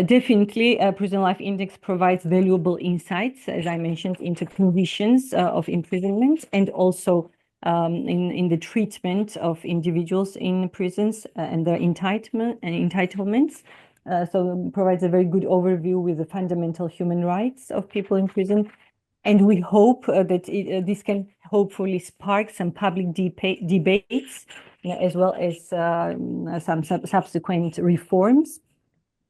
Speaker 3: Definitely, Prison Life Index provides valuable insights, as I mentioned, into conditions of imprisonment, and also in the treatment of individuals in prisons and their entitlements. So it provides a very good overview with the fundamental human rights of people in prison. And we hope that this can hopefully spark some public debates, as well as some subsequent reforms,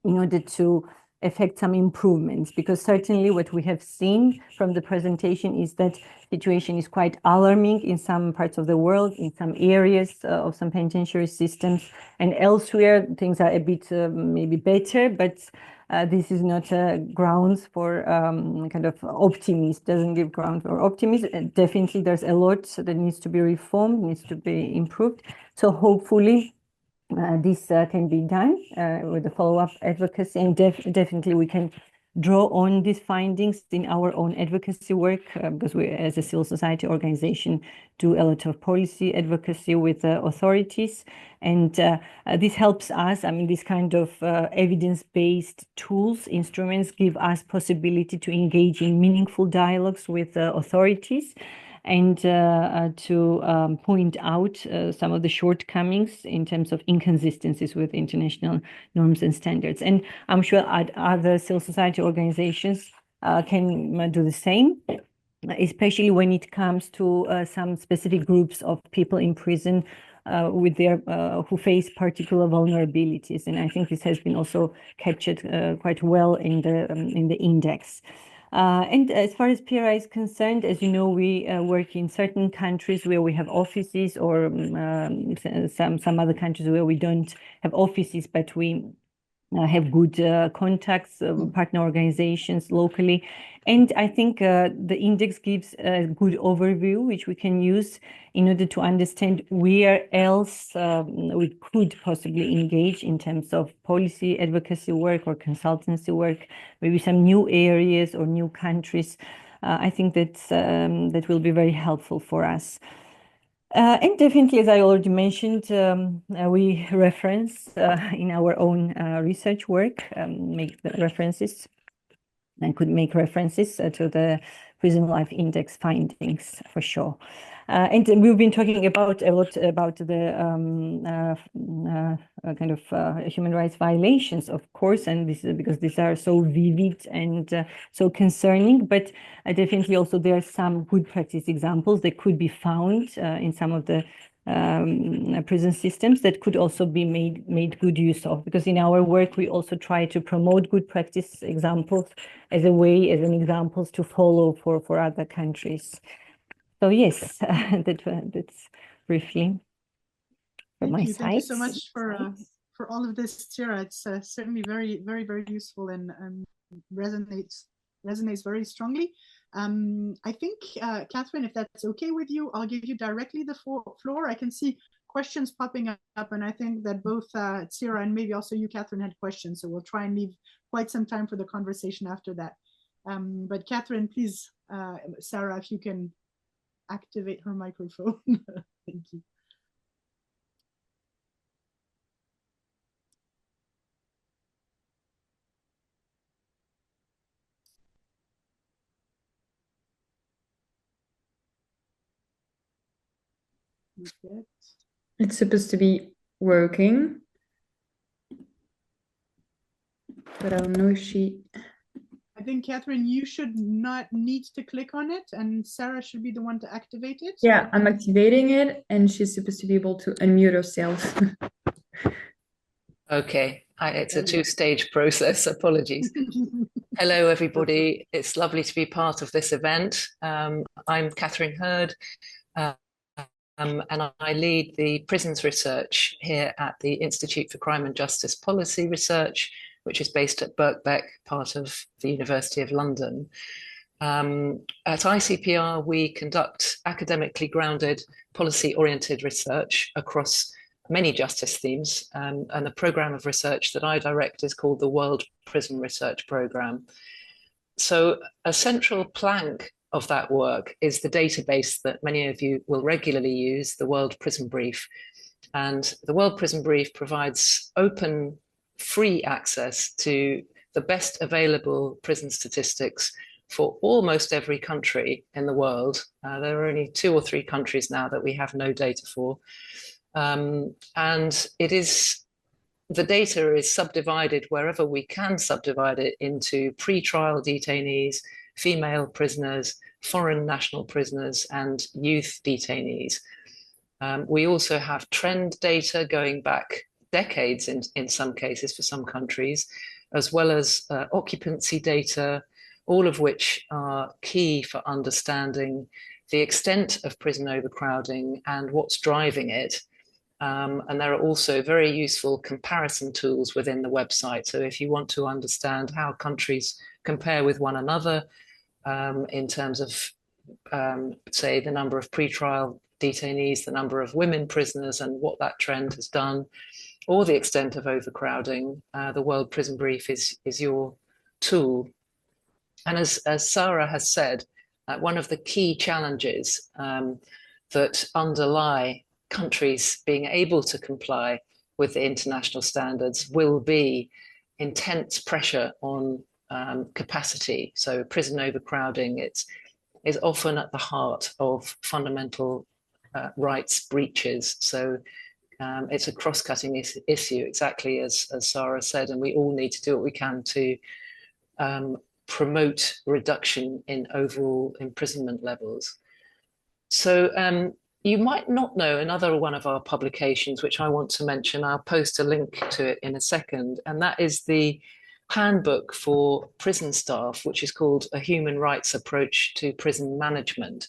Speaker 3: in order to effect some improvements, because certainly what we have seen from the presentation is that situation is quite alarming in some parts of the world, in some areas of some penitentiary systems, and elsewhere things are a bit maybe better, but this is not grounds for kind of optimism, doesn't give ground for optimism. Definitely there's a lot that needs to be reformed, needs to be improved. So hopefully this can be done with the follow-up advocacy, and definitely we can draw on these findings in our own advocacy work, because we, as a civil society organization, do a lot of policy advocacy with authorities, and this helps us. I mean, this kind of evidence-based tools, instruments give us possibility to engage in meaningful dialogues with authorities, and to point out some of the shortcomings in terms of inconsistencies with international norms and standards. And I'm sure other civil society organizations can do the same, especially when it comes to some specific groups of people in prison with their who face particular vulnerabilities. And I think this has been also captured quite well in the index. And as far as PRI is concerned, as you know, we work in certain countries where we have offices, or some other countries where we don't have offices, but we have good contacts, partner organizations locally. And I think the index gives a good overview, which we can use in order to understand where else we could possibly engage in terms of policy advocacy work or consultancy work, maybe some new areas or new countries. I think that will be very helpful for us. And definitely, as I already mentioned, we reference in our own research work, make the references, and could make references to the Prison Life Index findings for sure. And we've been talking about a lot about the kind of human rights violations, of course, and this is because these are so vivid and so concerning. But definitely also there are some good practice examples that could be found in some of the prison systems that could also be made good use of, because in our work we also try to promote good practice examples as an examples to follow for other countries. So yes, that's briefly from my side.
Speaker 1: Thank you so much for all of this, Tsira. It's certainly very, very, very useful and resonates very strongly. I think, Catherine, if that's okay with you, I'll give you directly the floor. I can see questions popping up, and I think that both Tsira and maybe also you, Catherine, had questions. So we'll try and leave quite some time for the conversation after that. But Catherine, please, Sara, if you can activate her microphone. Thank you.
Speaker 2: It's supposed to be working, but I don't know if she...
Speaker 1: I think, Catherine, you should not need to click on it, and Sara should be the one to activate it.
Speaker 2: Yeah, I'm activating it, and she's supposed to be able to unmute herself.
Speaker 4: Okay, it's a two-stage process. Apologies. Hello, everybody. It's lovely to be part of this event. I'm Catherine Hurd, and I lead the prisons research here at the Institute for Crime and Justice Policy Research, which is based at Birkbeck, part of the University of London. At ICPR, we conduct academically grounded, policy-oriented research across many justice themes, and the program of research that I direct is called the World Prison Research Program. So a central plank of that work is the database that many of you will regularly use, the World Prison Brief. And the World Prison Brief provides open, free access to the best available prison statistics for almost every country in the world. There are only 2 or 3 countries now that we have no data for. And the data is subdivided wherever we can subdivide it into pre-trial detainees, female prisoners, foreign national prisoners, and youth detainees. We also have trend data going back decades in some cases for some countries, as well as occupancy data, all of which are key for understanding the extent of prison overcrowding and what's driving it. And there are also very useful comparison tools within the website. So if you want to understand how countries compare with one another in terms of, say, the number of pretrial detainees, the number of women prisoners, and what that trend has done, or the extent of overcrowding, the World Prison Brief is your tool. And as Sara has said, one of the key challenges that underlie countries being able to comply with the international standards will be intense pressure on capacity. So prison overcrowding is often at the heart of fundamental rights breaches. So it's a cross-cutting issue, exactly as Sara said, and we all need to do what we can to promote reduction in overall imprisonment levels. So you might not know another one of our publications, which I want to mention. I'll post a link to it in a second, and that is the handbook for prison staff, which is called A Human Rights Approach to Prison Management.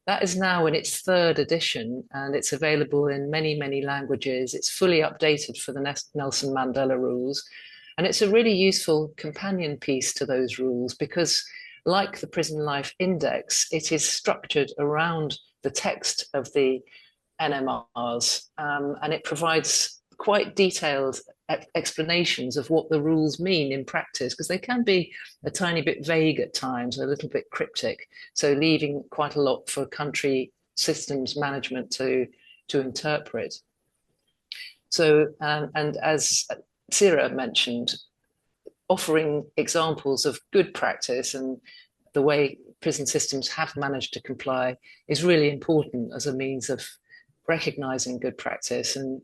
Speaker 4: That is now in its 3rd edition, and it's available in many, many languages. It's fully updated for the Nelson Mandela rules. And it's a really useful companion piece to those rules because, like the Prison Life Index, it is structured around the text of the NMRs, and it provides quite detailed explanations of what the rules mean in practice, because they can be a tiny bit vague at times, a little bit cryptic, so leaving quite a lot for country systems management to interpret. So, and as Tsira mentioned, offering examples of good practice and the way prison systems have managed to comply is really important as a means of recognizing good practice and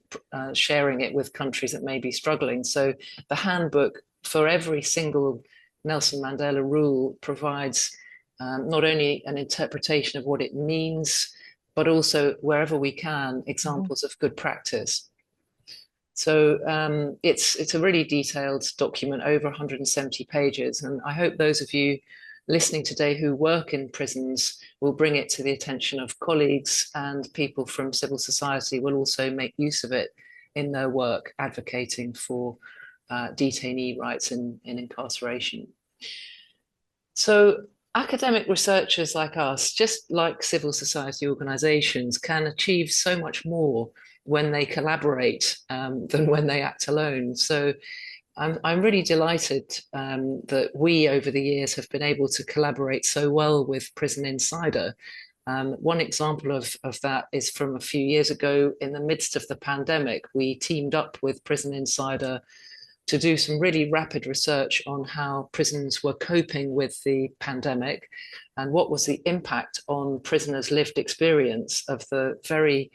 Speaker 4: sharing it with countries that may be struggling. So the handbook for every single Nelson Mandela rule provides not only an interpretation of what it means, but also, wherever we can, examples of good practice. So it's a really detailed document, over 170 pages, and I hope those of you listening today who work in prisons will bring it to the attention of colleagues, and people from civil society will also make use of it in their work advocating for detainee rights in incarceration. So academic researchers like us, just like civil society organizations, can achieve so much more when they collaborate than when they act alone. So I'm really delighted that we, over the years, have been able to collaborate so well with Prison Insider. One example of that is from a few years ago. In the midst of the pandemic, we teamed up with Prison Insider to do some really rapid research on how prisons were coping with the pandemic and what was the impact on prisoners' lived experience of the very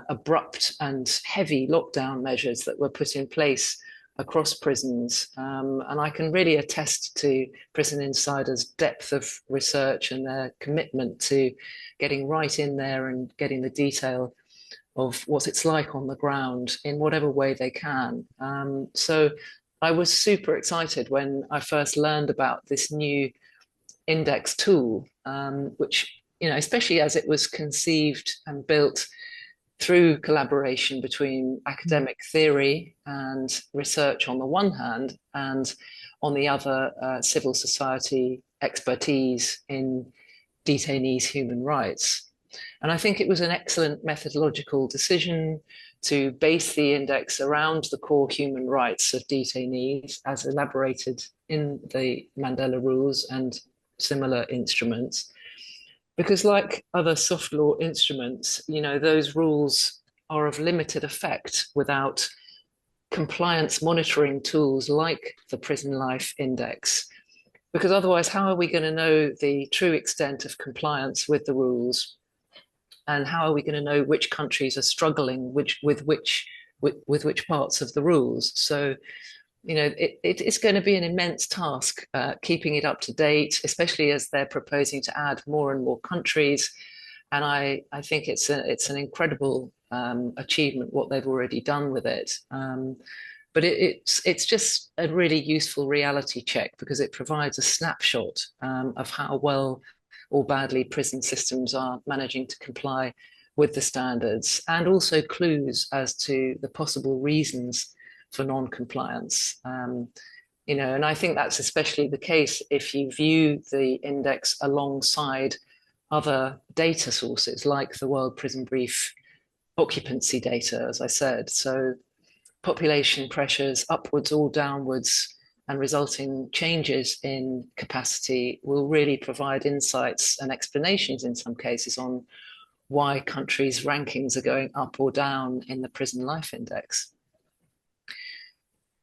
Speaker 4: abrupt and heavy lockdown measures that were put in place across prisons. And I can really attest to Prison Insider's depth of research and their commitment to getting right in there and getting the detail of what it's like on the ground in whatever way they can. So I was super excited when I first learned about this new index tool, which, especially as it was conceived and built through collaboration between academic theory and research on the one hand, and on the other, civil society expertise in detainees' human rights. And I think it was an excellent methodological decision to base the index around the core human rights of detainees as elaborated in the Mandela rules and similar instruments. Because like other soft law instruments, those rules are of limited effect without compliance monitoring tools like the Prison Life Index. Because otherwise, how are we going to know the true extent of compliance with the rules? And how are we going to know which countries are struggling with which parts of the rules? So, it's going to be an immense task keeping it up to date, especially as they're proposing to add more and more countries. And I think it's an incredible achievement what they've already done with it. But it's just a really useful reality check because it provides a snapshot of how well or badly prison systems are managing to comply with the standards, and also clues as to the possible reasons for non-compliance. And I think that's especially the case if you view the index alongside other data sources like the World Prison Brief occupancy data, as I said. So population pressures upwards or downwards and resulting changes in capacity will really provide insights and explanations in some cases on why countries' rankings are going up or down in the Prison Life Index.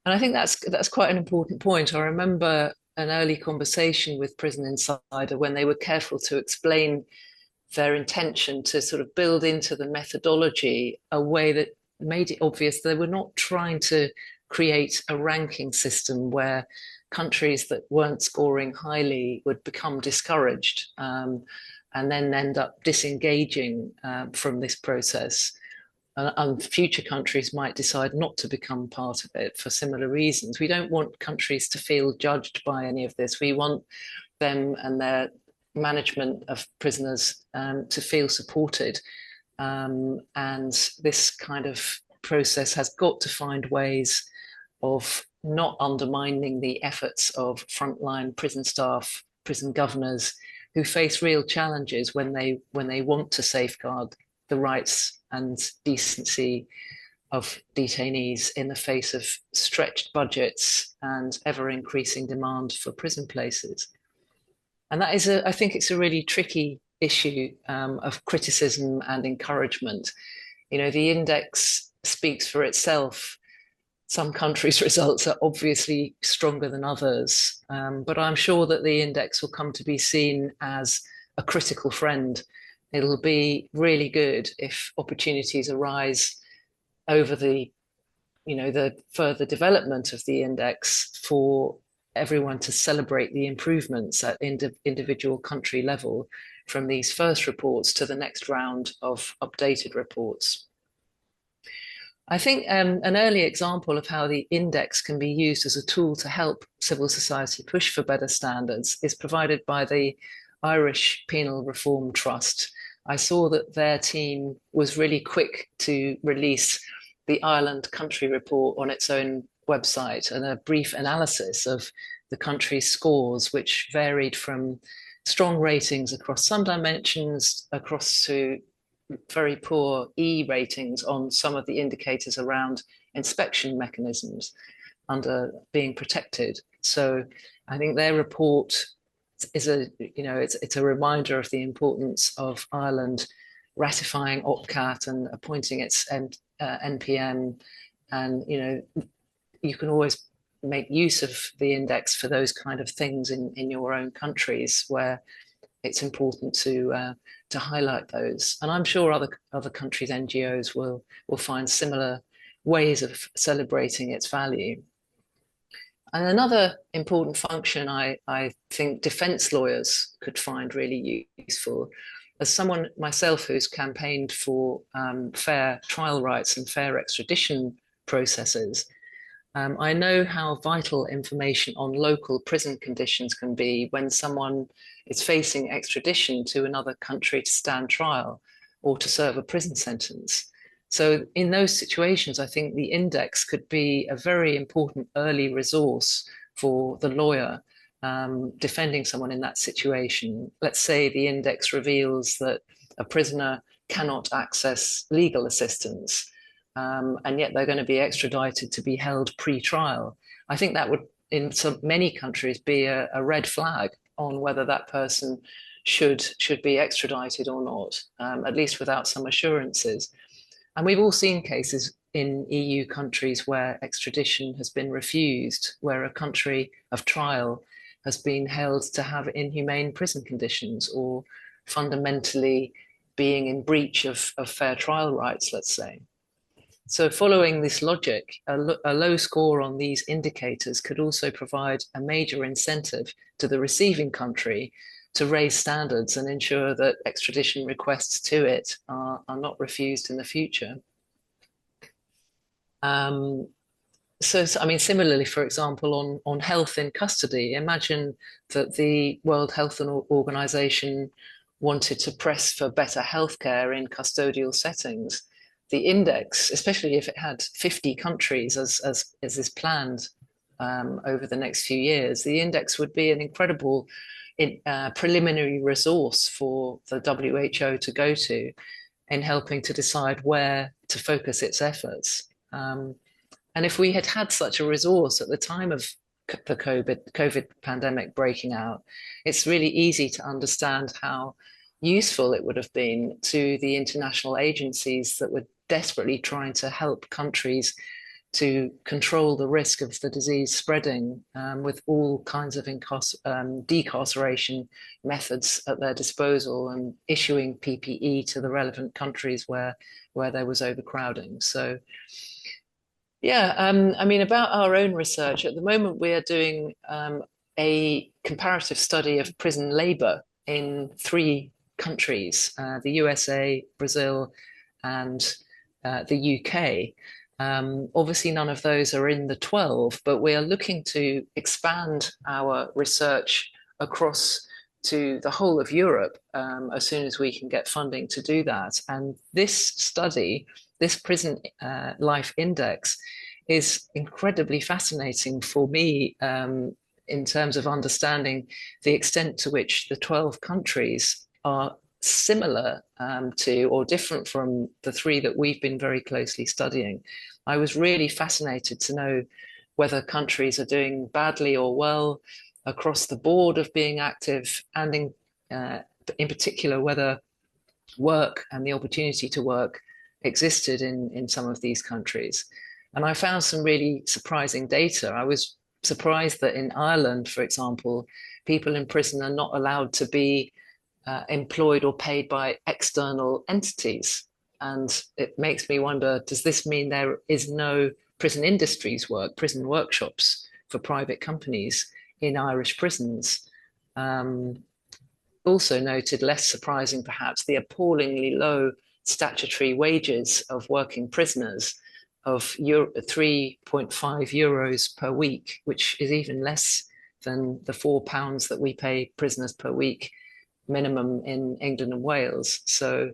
Speaker 4: And I think that's quite an important point. I remember an early conversation with Prison Insider when they were careful to explain their intention to sort of build into the methodology a way that made it obvious they were not trying to create a ranking system where countries that weren't scoring highly would become discouraged and then end up disengaging from this process. And future countries might decide not to become part of it for similar reasons. We don't want countries to feel judged by any of this. We want them and their management of prisoners to feel supported. And this kind of process has got to find ways of not undermining the efforts of frontline prison staff, prison governors, who face real challenges when they want to safeguard the rights and decency of detainees in the face of stretched budgets and ever-increasing demand for prison places. And that is, I think it's a really tricky issue of criticism and encouragement. The index speaks for itself. Some countries' results are obviously stronger than others, but I'm sure that the index will come to be seen as a critical friend. It'll be really good if opportunities arise over the further development of the index for everyone to celebrate the improvements at individual country level from these first reports to the next round of updated reports. I think an early example of how the index can be used as a tool to help civil society push for better standards is provided by the Irish Penal Reform Trust. I saw that their team was really quick to release the Ireland country report on its own website and a brief analysis of the country's scores, which varied from strong ratings across some dimensions across to very poor E ratings on some of the indicators around inspection mechanisms under being protected. So I think their report is it's a reminder of the importance of Ireland ratifying OPCAT and appointing its NPM. And you can always make use of the index for those kind of things in your own countries where it's important to highlight those. And I'm sure other countries' NGOs will find similar ways of celebrating its value. And another important function I think defense lawyers could find really useful, as someone myself who's campaigned for fair trial rights and fair extradition processes, I know how vital information on local prison conditions can be when someone is facing extradition to another country to stand trial or to serve a prison sentence. So in those situations, I think the index could be a very important early resource for the lawyer defending someone in that situation. Let's say the index reveals that a prisoner cannot access legal assistance, and yet they're going to be extradited to be held pre-trial. I think that would, in many countries, be a red flag on whether that person should be extradited or not, at least without some assurances. And we've all seen cases in EU countries where extradition has been refused, where a country of trial has been held to have inhumane prison conditions or fundamentally being in breach of fair trial rights, let's say. So following this logic, a low score on these indicators could also provide a major incentive to the receiving country to raise standards and ensure that extradition requests to it are not refused in the future. I mean, similarly, for example, on health in custody, imagine that the World Health Organization wanted to press for better healthcare in custodial settings. The index, especially if it had 50 countries as is planned over the next few years, the index would be an incredible preliminary resource for the WHO to go to in helping to decide where to focus its efforts. And if we had had such a resource at the time of the COVID pandemic breaking out, it's really easy to understand how useful it would have been to the international agencies that were desperately trying to help countries to control the risk of the disease spreading with all kinds of decarceration methods at their disposal and issuing PPE to the relevant countries where there was overcrowding. So yeah, I mean, about our own research, at the moment we are doing a comparative study of prison labor in 3 countries, the USA, Brazil, and the UK. Obviously, none of those are in the 12, but we are looking to expand our research across to the whole of Europe as soon as we can get funding to do that. And this study, this prison life index, is incredibly fascinating for me in terms of understanding the extent to which the 12 countries are similar to or different from the 3 that we've been very closely studying. I was really fascinated to know whether countries are doing badly or well across the board of being active, and in particular whether work and the opportunity to work existed in some of these countries. And I found some really surprising data. I was surprised that in Ireland, for example, people in prison are not allowed to be employed or paid by external entities. And it makes me wonder, does this mean there is no prison industries work, prison workshops for private companies in Irish prisons? Also noted, less surprising perhaps, the appallingly low statutory wages of working prisoners of 3.5 euros per week, which is even less than the £4 that we pay prisoners per week minimum in England and Wales. So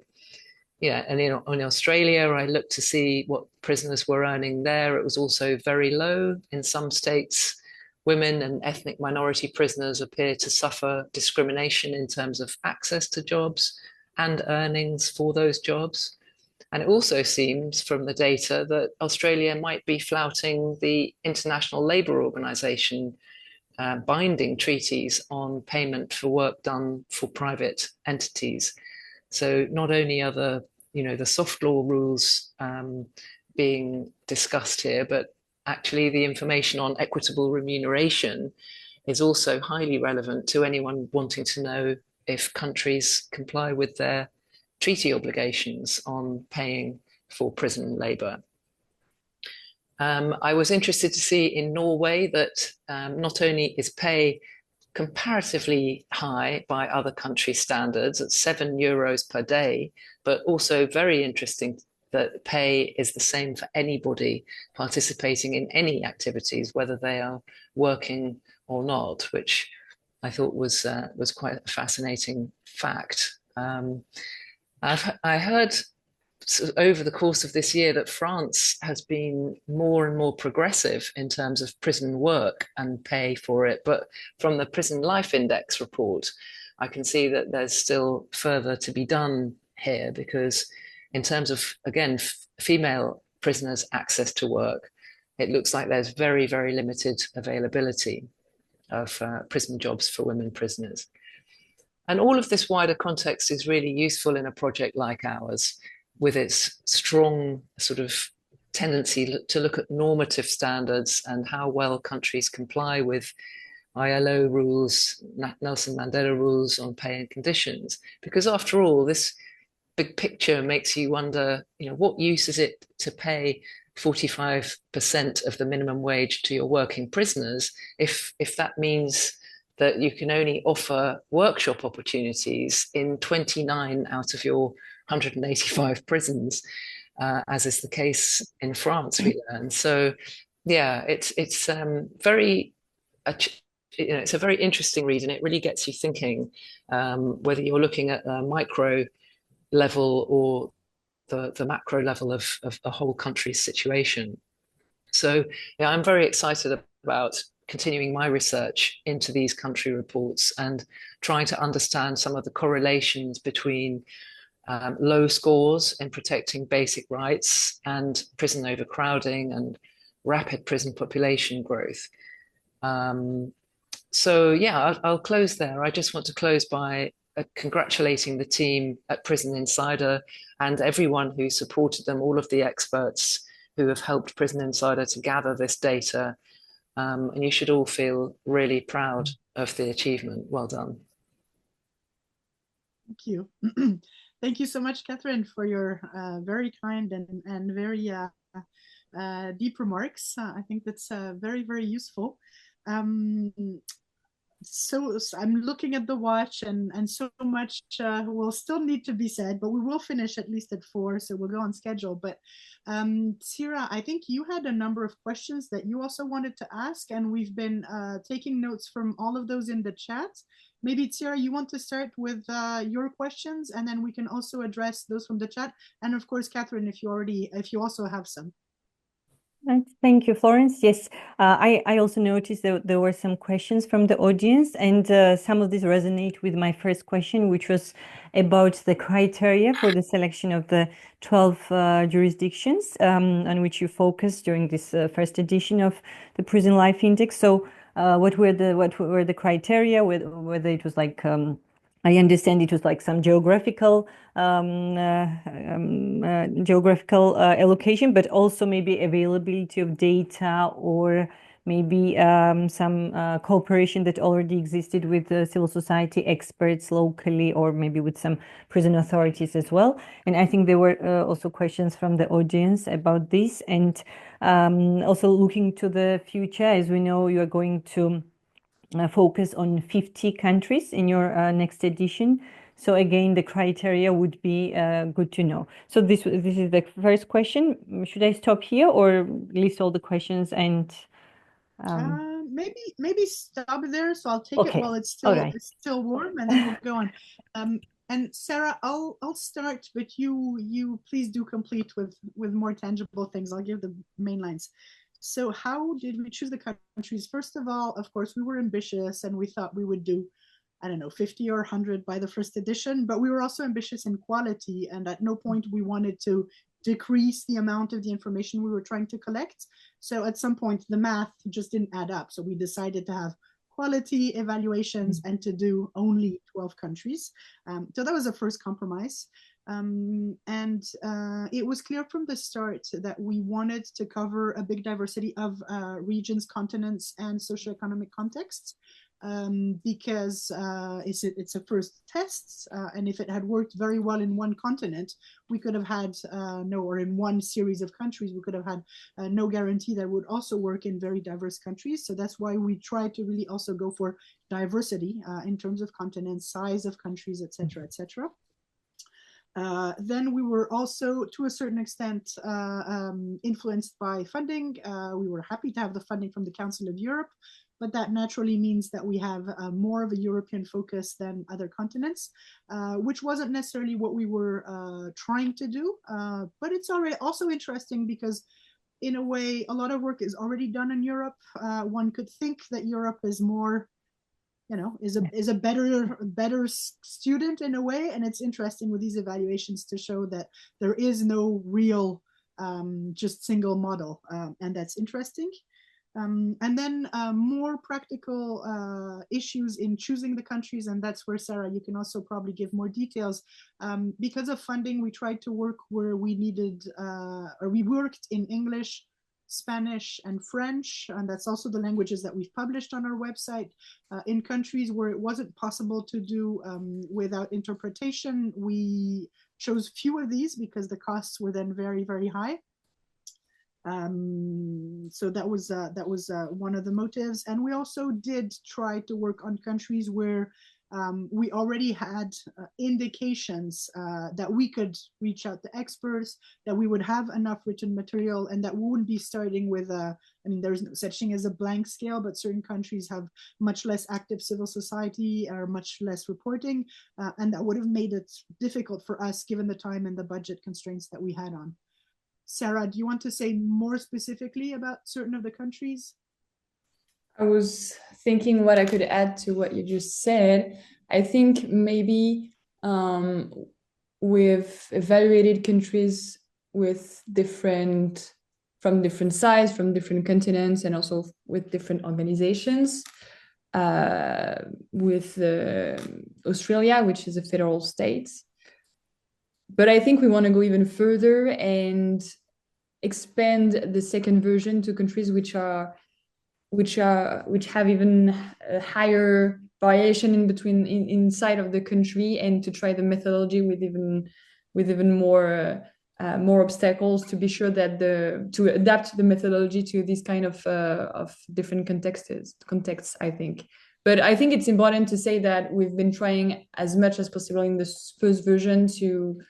Speaker 4: yeah, and in Australia, I looked to see what prisoners were earning there. It was also very low. In some states, women and ethnic minority prisoners appear to suffer discrimination in terms of access to jobs and earnings for those jobs. And it also seems from the data that Australia might be flouting the International Labour Organization binding treaties on payment for work done for private entities. So not only are the soft law rules being discussed here, but actually the information on equitable remuneration is also highly relevant to anyone wanting to know if countries comply with their treaty obligations on paying for prison labor. I was interested to see in Norway that not only is pay comparatively high by other country standards at €7 per day, but also very interesting that pay is the same for anybody participating in any activities, whether they are working or not, which I thought was quite a fascinating fact. I heard over the course of this year that France has been more and more progressive in terms of prison work and pay for it. But from the Prison Life Index report, I can see that there's still further to be done here, because in terms of, again, female prisoners' access to work, it looks like there's very, very limited availability of prison jobs for women prisoners. And all of this wider context is really useful in a project like ours, with its strong sort of tendency to look at normative standards and how well countries comply with ILO rules, Nelson Mandela rules on pay and conditions. Because after all, this big picture makes you wonder, what use is it to pay 45% of the minimum wage to your working prisoners if that means that you can only offer workshop opportunities in 29 out of your 185 prisons, as is the case in France, we learn. So Yeah, it's very, it's a very interesting read, and it really gets you thinking, whether you're looking at a micro level or the macro level of a whole country's situation. So yeah, I'm very excited about continuing my research into these country reports and trying to understand some of the correlations between low scores in protecting basic rights and prison overcrowding and rapid prison population growth. So yeah, I'll close there. I just want to close by congratulating the team at Prison Insider and everyone who supported them, all of the experts who have helped Prison Insider to gather this data. And you should all feel really proud of the achievement. Well done.
Speaker 1: Thank you. Thank you so much, Catherine, for your very kind and very deep remarks. I think that's very, very useful. So I'm looking at the watch, and so much will still need to be said, but we will finish at least at 4, so we'll go on schedule. But Tsira, I think you had a number of questions that you also wanted to ask, and we've been taking notes from all of those in the chat. Maybe Tsira, you want to start with your questions, and then we can also address those from the chat. And of course, Catherine, if you also have some.
Speaker 3: Right. Thank you, Florence. Yes, I also noticed that there were some questions from the audience, and some of these resonate with my first question, which was about the criteria for the selection of the 12 jurisdictions on which you focused during this first edition of the Prison Life Index. So, what were the criteria? Whether it was like I understand it was like some geographical allocation, but also maybe availability of data, or maybe some cooperation that already existed with civil society experts locally, or maybe with some prison authorities as well. And I think there were also questions from the audience about this, and also looking to the future. As we know, you are going to focus on 50 countries in your next edition. So again, the criteria would be good to know. So this is the first question. Should I stop here or list all the questions and?
Speaker 1: Maybe stop there. So I'll take
Speaker 3: Okay.
Speaker 1: it while it's still warm, and then we'll go on. And Sara, I'll start, but you please do complete with more tangible things. I'll give the main lines. So how did we choose the countries? First of all, of course, we were ambitious and we thought we would do, I don't know, 50 or 100 by the first edition, but we were also ambitious in quality, and at no point we wanted to decrease the amount of the information we were trying to collect. So at some point, the math just didn't add up. So we decided to have quality evaluations and to do only 12 countries. So that was the first compromise. And it was clear from the start that we wanted to cover a big diversity of regions, continents, and socioeconomic contexts, because it's a first test, and if it had worked very well in one continent, we could have had or in one series of countries, we could have had no guarantee that it would also work in very diverse countries. So that's why we tried to really also go for diversity in terms of continents, size of countries, etc., etc. Then we were also, to a certain extent, influenced by funding. We were happy to have the funding from the Council of Europe, but that naturally means that we have more of a European focus than other continents, which wasn't necessarily what we were trying to do. But it's already also interesting because, in a way, a lot of work is already done in Europe. One could think that Europe is more, is a better student in a way, and it's interesting with these evaluations to show that there is no real just single model, and that's interesting. And then more practical issues in choosing the countries, and that's where, Sara, you can also probably give more details. Because of funding, we tried to work where we needed, or we worked in English, Spanish, and French, and that's also the languages that we've published on our website. In countries where it wasn't possible to do without interpretation, we chose few of these because the costs were then very, very high. So that was one of the motives, and we also did try to work on countries where we already had indications that we could reach out to experts, that we would have enough written material, and that we wouldn't be starting with I mean, there's no such thing as a blank scale, but certain countries have much less active civil society or much less reporting, and that would have made it difficult for us given the time and the budget constraints that we had on. Sara, do you want to say more specifically about certain of the countries?
Speaker 2: I was thinking what I could add to what you just said. I think maybe we've evaluated countries with from different size, from different continents, and also with different organizations. With Australia, which is a federal state. But I think we want to go even further and expand the second version to countries which have even a higher variation inside of the country, and to try the methodology with even more obstacles, to be sure that to adapt the methodology to these kind of different contexts, I think. But I think it's important to say that we've been trying as much as possible in this first version to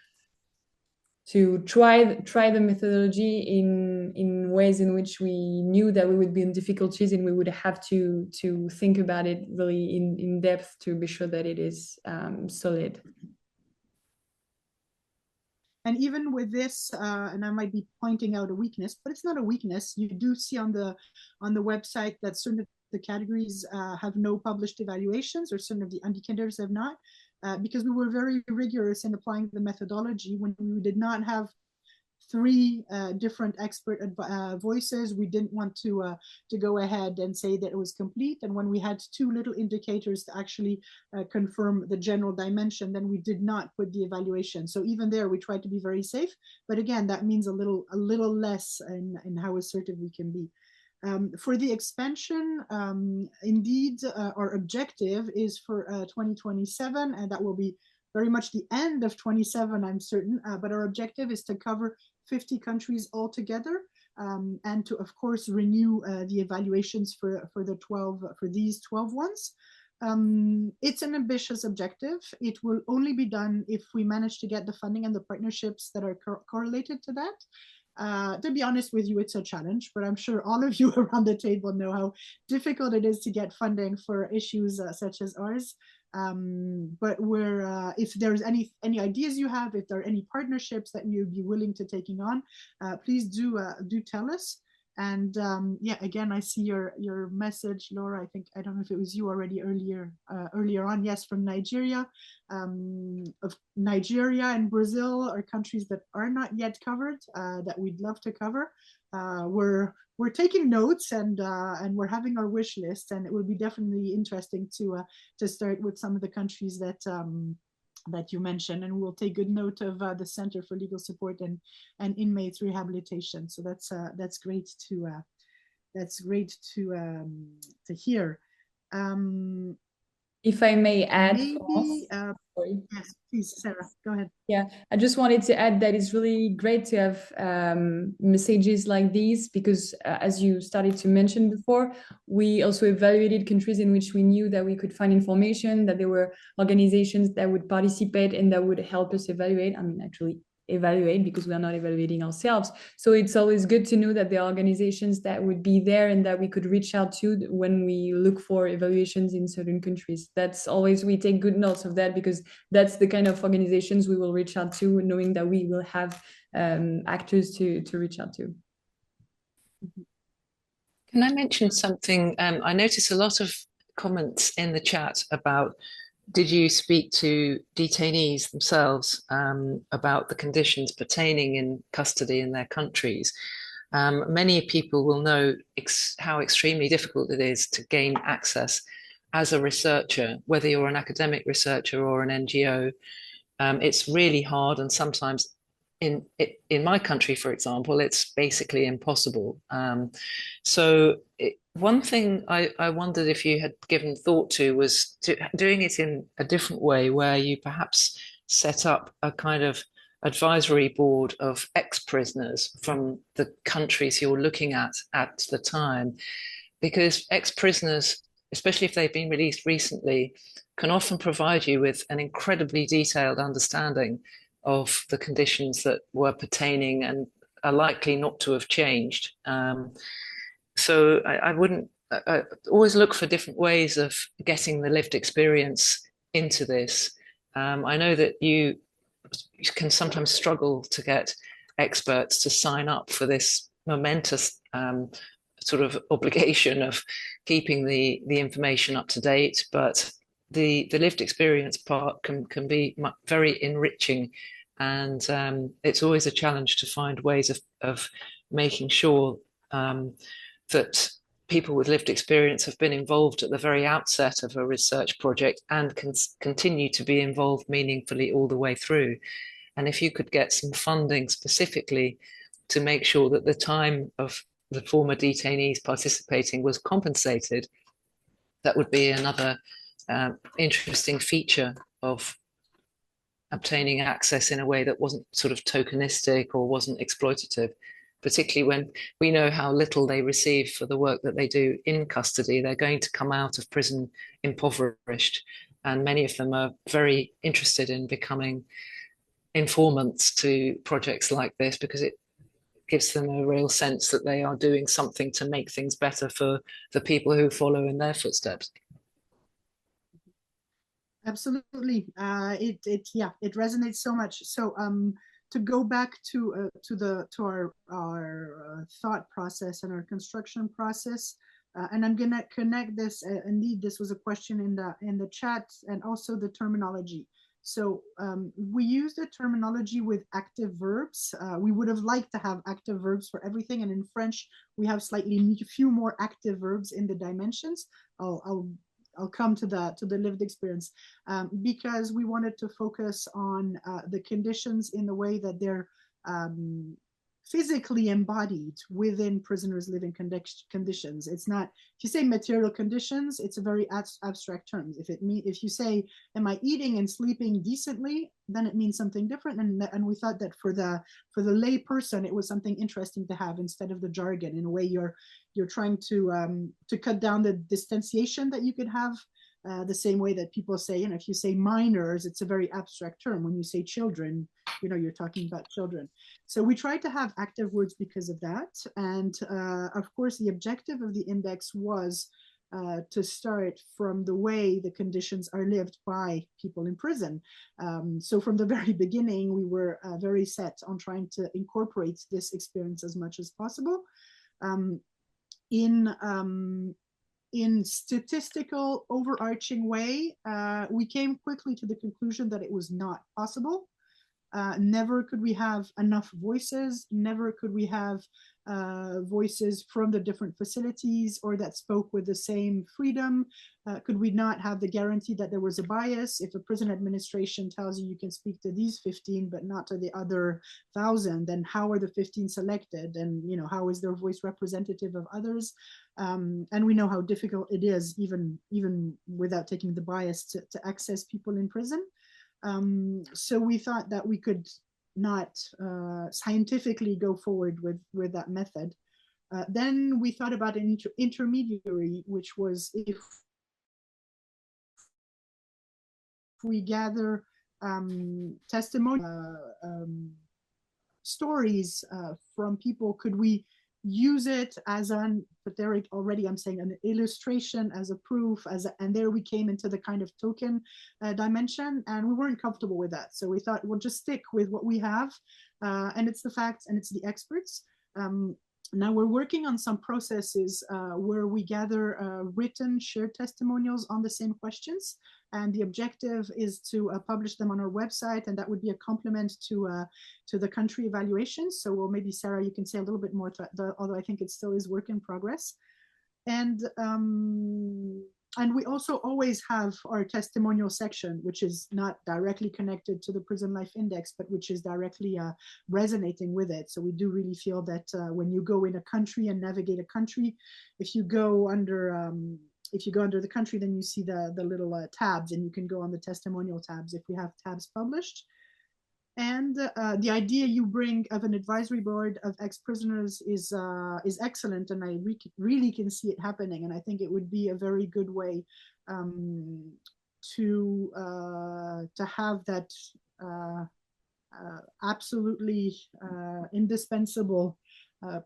Speaker 2: try the methodology in ways in which we knew that we would be in difficulties, and we would have to think about it really in depth to be sure that it is solid.
Speaker 1: And even with this, and I might be pointing out a weakness, but it's not a weakness. You do see on the website that certain of the categories have no published evaluations, or certain of the indicators have not, because we were very rigorous in applying the methodology. When we did not have 3 different expert voices, we didn't want to go ahead and say that it was complete. And when we had 2 little indicators to actually confirm the general dimension, then we did not put the evaluation. So even there, we tried to be very safe. But again, that means a little less in how assertive we can be. For the expansion, indeed, our objective is for 2027, and that will be very much the end of 27, I'm certain, but our objective is to cover 50 countries altogether, and to, of course, renew the evaluations for these 12 ones. It's an ambitious objective. It will only be done if we manage to get the funding and the partnerships that are correlated to that. To be honest with you, it's a challenge, but I'm sure all of you around the table know how difficult it is to get funding for issues such as ours. But if there's any ideas you have, if there are any partnerships that you'd be willing to taking on, please do tell us. And yeah, again, I see your message, Laura. I don't know if it was you already earlier on. Yes, from Nigeria. Of Nigeria and Brazil are countries that are not yet covered, that we'd love to cover. We're taking notes, and we're having our wish list, and it would be definitely interesting to start with some of the countries that you mentioned, and we'll take good note of the Center for Legal Support and Inmates Rehabilitation. So that's great to hear.
Speaker 2: If I may add,
Speaker 1: maybe, yes, please, Sara, go ahead.
Speaker 2: Yeah, I just wanted to add that it's really great to have messages like these, because as you started to mention before, we also evaluated countries in which we knew that we could find information, that there were organizations that would participate and that would help us evaluate. I mean, actually evaluate, because we are not evaluating ourselves. So it's always good to know that there are organizations that would be there and that we could reach out to when we look for evaluations in certain countries. That's always, we take good notes of that, because that's the kind of organizations we will reach out to, knowing that we will have actors to reach out to.
Speaker 4: Can I mention something? I noticed a lot of comments in the chat about, did you speak to detainees themselves about the conditions pertaining in custody in their countries? Many people will know how extremely difficult it is to gain access as a researcher, whether you're an academic researcher or an NGO. It's really hard, and sometimes in my country, for example, it's basically impossible. One thing I wondered if you had given thought to was doing it in a different way, where you perhaps set up a kind of advisory board of ex-prisoners from the countries you're looking at the time, because ex-prisoners especially if they've been released recently, can often provide you with an incredibly detailed understanding of the conditions that were pertaining and are likely not to have changed. So I wouldn't always look for different ways of getting the lived experience into this. I know that you can sometimes struggle to get experts to sign up for this momentous sort of obligation of keeping the information up to date, but the lived experience part can be very enriching, and it's always a challenge to find ways of making sure that people with lived experience have been involved at the very outset of a research project and can continue to be involved meaningfully all the way through. And if you could get some funding specifically to make sure that the time of the former detainees participating was compensated, that would be another interesting feature of obtaining access in a way that wasn't sort of tokenistic or wasn't exploitative, particularly when we know how little they receive for the work that they do in custody. They're going to come out of prison impoverished, and many of them are very interested in becoming informants to projects like this because it gives them a real sense that they are doing something to make things better for the people who follow in their footsteps.
Speaker 1: Absolutely, it resonates so much. So to go back to our thought process and our construction process, and I'm gonna connect this. Indeed, this was a question in the chat, and also the terminology. So we use the terminology with active verbs. We would have liked to have active verbs for everything, and in French we have slightly few more active verbs in the dimensions. I'll come to the lived experience, because we wanted to focus on the conditions in the way that they're physically embodied within prisoners' living conditions. It's not, if you say material conditions, it's a very abstract term. If you say, am I eating and sleeping decently, then it means something different. And we thought that for the lay person, it was something interesting to have instead of the jargon. In a way, you're trying to cut down the distanciation that you could have. The same way that people say, if you say minors, it's a very abstract term. When you say children, you're talking about children. So we tried to have active words because of that. And of course, the objective of the index was to start from the way the conditions are lived by people in prison. So from the very beginning, we were very set on trying to incorporate this experience as much as possible. In statistical overarching way, we came quickly to the conclusion that it was not possible. Never could we have enough voices, never could we have voices from the different facilities or that spoke with the same freedom. Could we not have the guarantee that there was a bias? If a prison administration tells you you can speak to these 15 but not to the other 1,000, then how are the 15 selected? And how is their voice representative of others? And we know how difficult it is, even without taking the bias, to access people in prison. So we thought that we could not scientifically go forward with that method. Then we thought about an intermediary, which was if we gather testimony, stories from people, could we use it as but there already I'm saying an illustration, as a proof, and there we came into the kind of token dimension, and we weren't comfortable with that. So we thought we'll just stick with what we have, and it's the facts and it's the experts. Now we're working on some processes where we gather written shared testimonials on the same questions, and the objective is to publish them on our website, and that would be a complement to the country evaluations. So well, maybe Sara, you can say a little bit more, although I think it still is work in progress. And we also always have our testimonial section, which is not directly connected to the Prison Life Index, but which is directly resonating with it. So we do really feel that when you go in a country and navigate a country, if you go under the country, then you see the little tabs, and you can go on the testimonial tabs if we have tabs published. And the idea you bring of an advisory board of ex-prisoners is excellent, and I really can see it happening. And I think it would be a very good way to have that absolutely indispensable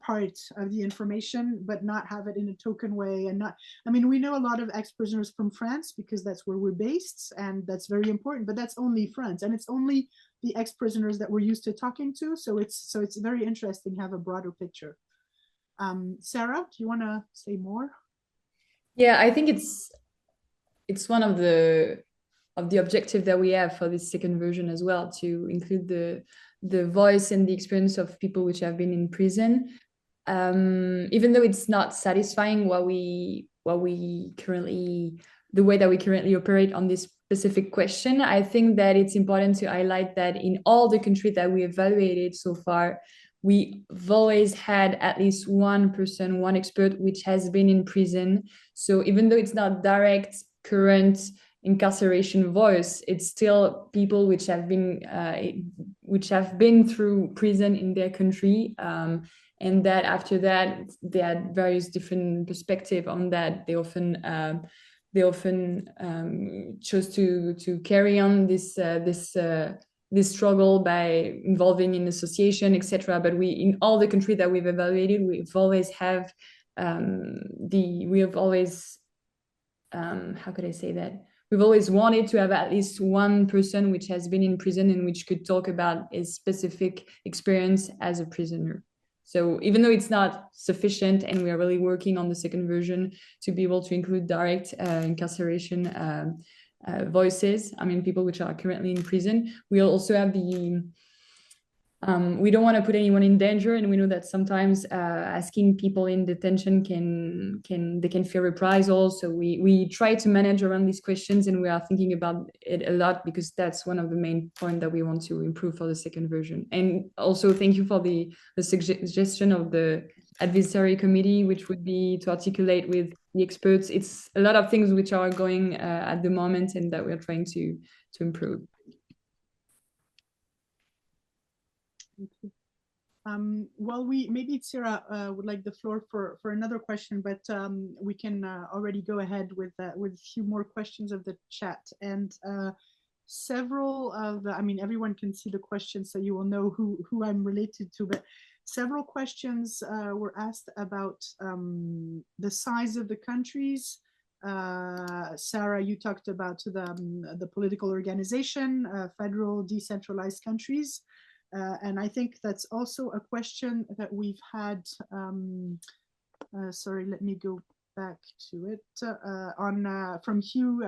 Speaker 1: part of the information, but not have it in a token way. And not, I mean, we know a lot of ex-prisoners from France because that's where we're based, and that's very important, but that's only France, and it's only the ex-prisoners that we're used to talking to. So it's very interesting to have a broader picture. Sara, do you want to say more?
Speaker 2: Yeah, I think it's one of the objective that we have for this second version as well, to include the voice and the experience of people which have been in prison. Even though it's not satisfying the way that we currently operate on this specific question, I think that it's important to highlight that in all the countries that we evaluated so far, we've always had at least one person, one expert, which has been in prison. So even though it's not direct current incarceration voice, it's still people which have been through prison in their country, and that after that they had various different perspective on that. They often chose to carry on this struggle by involving in association, etc. But we, in all the countries that we've evaluated, we've always have how could I say that? We've always wanted to have at least one person which has been in prison and which could talk about his specific experience as a prisoner. So even though it's not sufficient, and we are really working on the second version to be able to include direct incarceration voices, I mean, people which are currently in prison, we'll also have we don't want to put anyone in danger, and we know that sometimes asking people in detention can feel reprisals. So we try to manage around these questions, and we are thinking about it a lot, because that's one of the main points that we want to improve for the second version. And also thank you for the suggestion of the advisory committee, which would be to articulate with the experts. It's a lot of things which are going at the moment, and that we're trying to improve.
Speaker 1: Thank you. Well, maybe Tsira would like the floor for another question, but we can already go ahead with a few more questions of the chat. And several of I mean, everyone can see the questions, so you will know who I'm related to, but several questions were asked about the size of the countries. Sara, you talked about the political organization, federal decentralized countries. And I think that's also a question that we've had, sorry, let me go back to it, from Hugh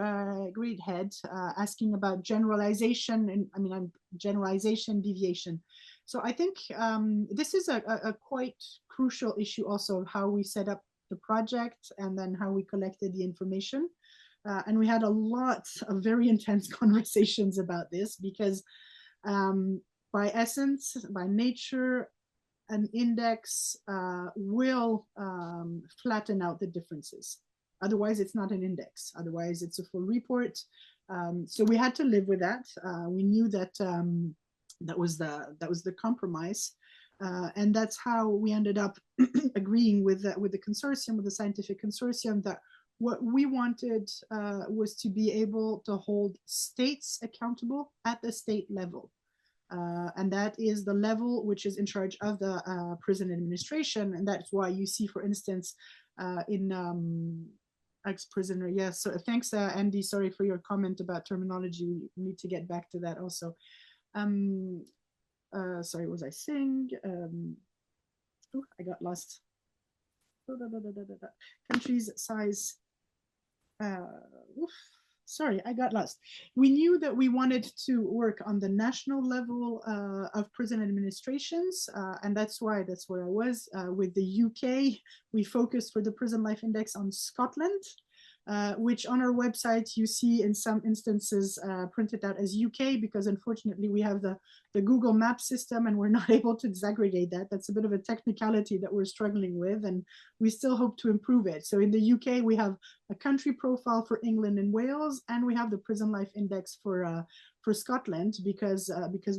Speaker 1: Greathead, asking about generalization, and I mean, generalization, deviation. So I think this is a quite crucial issue also of how we set up the project and then how we collected the information. And we had a lot of very intense conversations about this, because by essence, by nature, an index will flatten out the differences. Otherwise, it's not an index. Otherwise, it's a full report. So we had to live with that. We knew that that was the compromise, and that's how we ended up agreeing with the consortium, with the scientific consortium, that what we wanted was to be able to hold states accountable at the state level. And that is the level which is in charge of the prison administration. And that's why you see, for instance, in ex-prisoner, yes. So thanks, Andy. Sorry for your comment about terminology. We need to get back to that also. Sorry, was I saying? Oh, I got lost. Countries size. Sorry, I got lost. We knew that we wanted to work on the national level of prison administrations, and that's where I was. With the UK, we focused for the Prison Life Index on Scotland. which on our website you see in some instances printed out as UK, because unfortunately we have the Google Map system and we're not able to disaggregate that. That's a bit of a technicality that we're struggling with, and we still hope to improve it. So in the UK, we have a country profile for England and Wales, and we have the prison life index for Scotland, because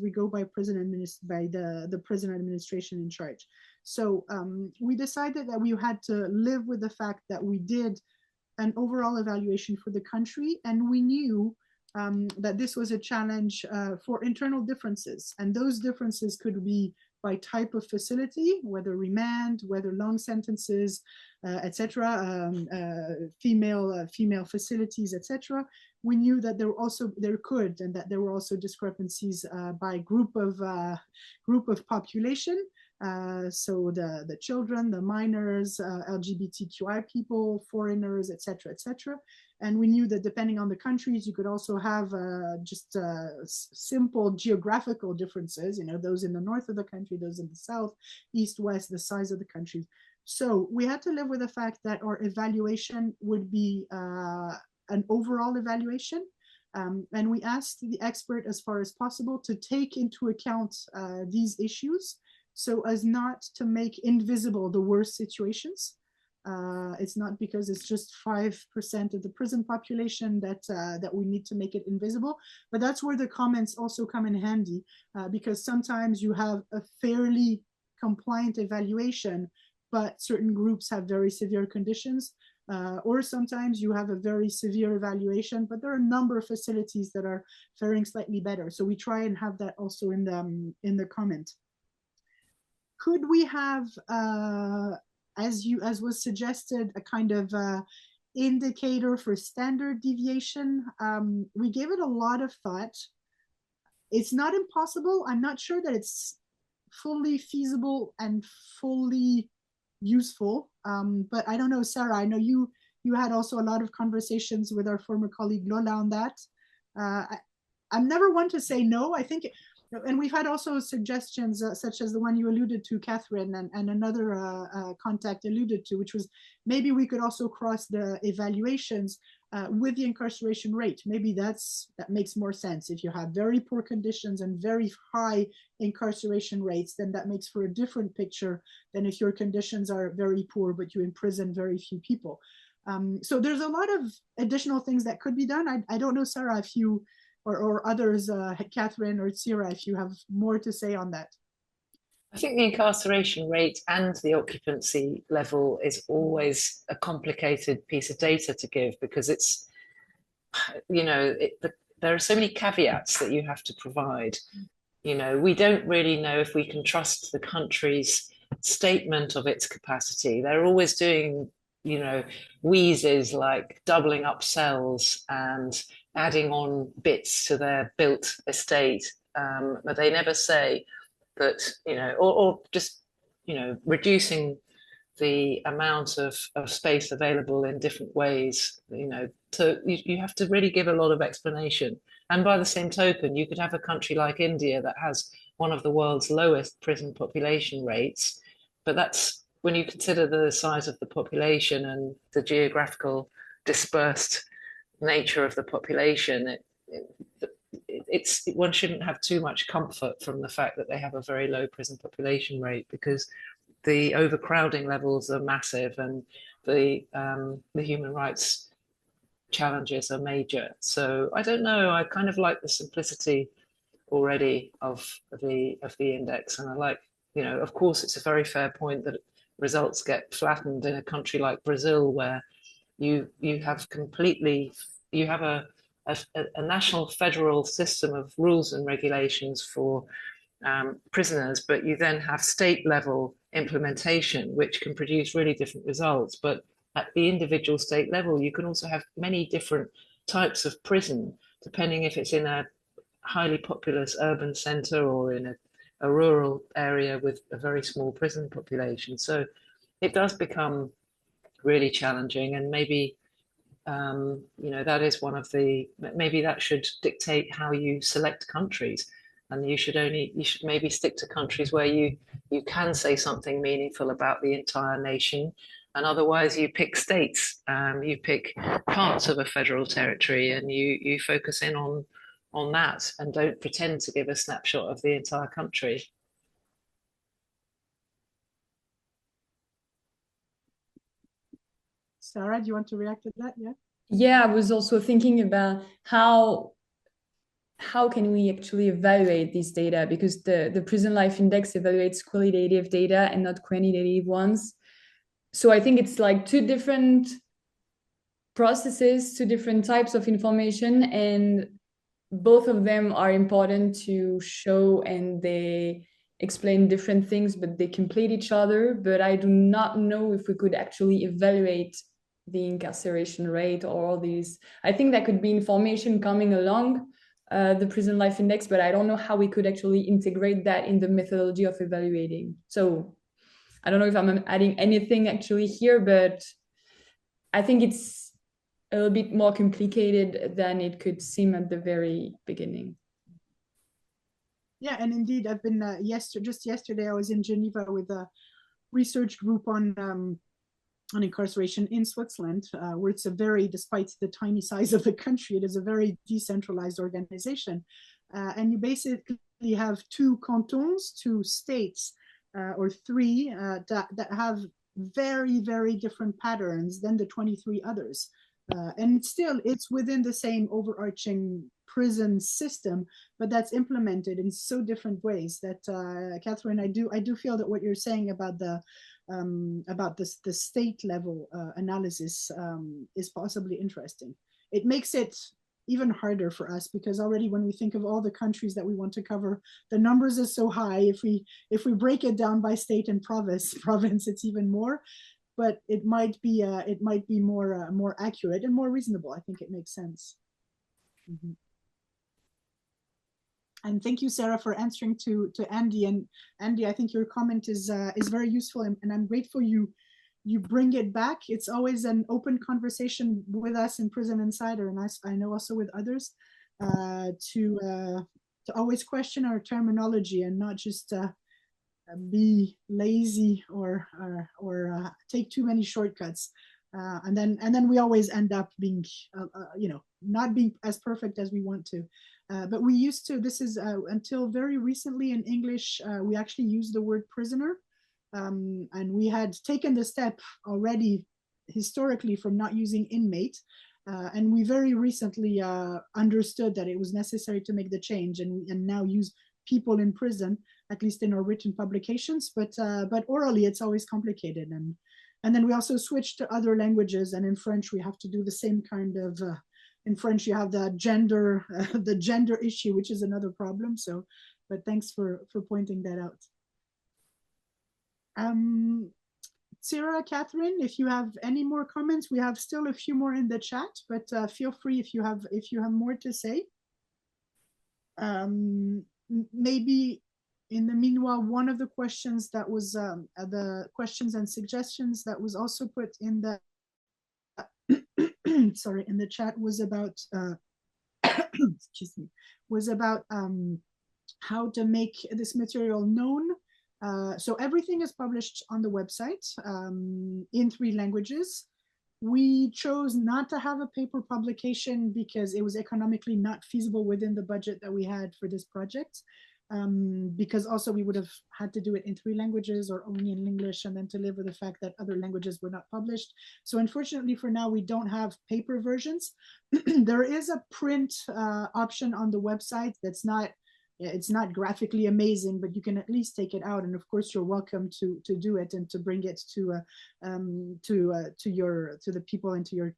Speaker 1: we go by the prison administration in charge. So we decided that we had to live with the fact that we did an overall evaluation for the country, and we knew that this was a challenge for internal differences, and those differences could be by type of facility, whether remand, whether long sentences, etc., female facilities, etc. We knew that there were also discrepancies by group of population. So the children, the minors, LGBTQI people, foreigners, etc., etc. And we knew that depending on the countries, you could also have just simple geographical differences, you know, those in the north of the country, those in the south, east, west, the size of the countries. So we had to live with the fact that our evaluation would be an overall evaluation. And we asked the expert as far as possible to take into account these issues, so as not to make invisible the worst situations. It's not because it's just 5% of the prison population that we need to make it invisible, but that's where the comments also come in handy, because sometimes you have a fairly compliant evaluation, but certain groups have very severe conditions, or sometimes you have a very severe evaluation, but there are a number of facilities that are faring slightly better. So we try and have that also in the comment. Could we have, as was suggested, a kind of indicator for standard deviation? We gave it a lot of thought. It's not impossible. I'm not sure that it's fully feasible and fully useful, but I don't know, Sarah, I know you had also a lot of conversations with our former colleague Lola on that. I'm never one to say no. I think, and we've had also suggestions such as the one you alluded to, Catherine, and another contact alluded to, which was maybe we could also cross the evaluations with the incarceration rate. Maybe that makes more sense. If you have very poor conditions and very high incarceration rates, then that makes for a different picture than if your conditions are very poor, but you imprison very few people. So there's a lot of additional things that could be done. I don't know, Sarah, if you, or others, Catherine or Tsira, if you have more to say on that.
Speaker 4: I think the incarceration rate and the occupancy level is always a complicated piece of data to give, because it's, you know, there are so many caveats that you have to provide. You know, we don't really know if we can trust the country's statement of its capacity. They're always doing, you know, wheezes like doubling up cells and adding on bits to their built estate, but they never say that, you know, or just, you know, reducing the amount of space available in different ways, you know. So you have to really give a lot of explanation. And by the same token, you could have a country like India that has one of the world's lowest prison population rates, but that's when you consider the size of the population and the geographical dispersed nature of the population, one shouldn't have too much comfort from the fact that they have a very low prison population rate, because the overcrowding levels are massive and the human rights challenges are major. So I don't know, I kind of like the simplicity already of the index, and I like, you know, of course it's a very fair point that results get flattened in a country like Brazil, where you have a national federal system of rules and regulations for prisoners, but you then have state level implementation, which can produce really different results. But at the individual state level, you can also have many different types of prison, depending if it's in a highly populous urban center or in a rural area with a very small prison population. So it does become really challenging, and maybe you know, that is one of the, maybe that should dictate how you select countries, and you should maybe stick to countries where you can say something meaningful about the entire nation, And otherwise you pick states, you pick parts of a federal territory, and you focus in on that and don't pretend to give a snapshot of the entire country.
Speaker 1: Sara, do you want to react to that? Yeah.
Speaker 2: Yeah, I was also thinking about how can we actually evaluate this data, because the prison life index evaluates qualitative data and not quantitative ones. So I think it's like two different processes, two different types of information, and both of them are important to show, and they explain different things, but they complete each other. But I do not know if we could actually evaluate the incarceration rate or all these. I think that could be information coming along the prison life index, but I don't know how we could actually integrate that in the methodology of evaluating. So I don't know if I'm adding anything actually here, but I think it's a little bit more complicated than it could seem at the very beginning.
Speaker 1: Yeah, and indeed, I've been just yesterday I was in Geneva with a research group on incarceration in Switzerland, where it's a very, despite the tiny size of the country, it is a very decentralized organization, and you basically have two cantons, two states, or three that have very, very different patterns than the 23 others. And still, it's within the same overarching prison system, but that's implemented in so different ways that, Catherine, I do feel that what you're saying about the state level analysis is possibly interesting. It makes it even harder for us, because already when we think of all the countries that we want to cover, the numbers are so high. If we break it down by state and province, it's even more. But it might be more accurate and more reasonable. I think it makes sense. Mm-hmm. And thank you, Sara, for answering to Andy. And Andy, I think your comment is very useful, and I'm grateful you bring it back. It's always an open conversation with us in Prison Insider, and I know also with others, to always question our terminology and not just be lazy or take too many shortcuts, and then we always end up being not being as perfect as we want to. But we used to, this is until very recently in English, we actually used the word prisoner, and we had taken the step already historically from not using inmate, and we very recently understood that it was necessary to make the change, and now use people in prison, at least in our written publications, but orally it's always complicated. And then we also switched to other languages, and in French we have to do the same kind of, in French you have the gender issue, which is another problem. So, but thanks for pointing that out. Tsira, Catherine, if you have any more comments, we have still a few more in the chat, but feel free if you have more to say. Maybe in the meanwhile, one of the questions that was the questions and suggestions that was also put in the sorry, in the chat was about excuse me, was about how to make this material known. So everything is published on the website in 3 languages. We chose not to have a paper publication because it was economically not feasible within the budget that we had for this project. Because also we would have had to do it in 3 languages or only in English, and then to live with the fact that other languages were not published. So unfortunately for now, we don't have paper versions. There is a print option on the website that's not, it's not graphically amazing, but you can at least take it out. And of course, you're welcome to do it and to bring it to the people and to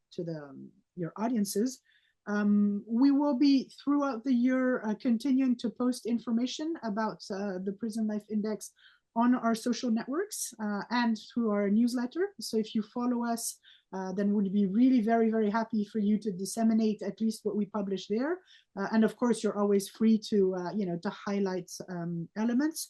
Speaker 1: your audiences. We will be throughout the year continuing to post information about the Prison Life Index on our social networks and through our newsletter. So if you follow us, then we'd be really very, very happy for you to disseminate at least what we publish there. And of course, you're always free to to highlight elements.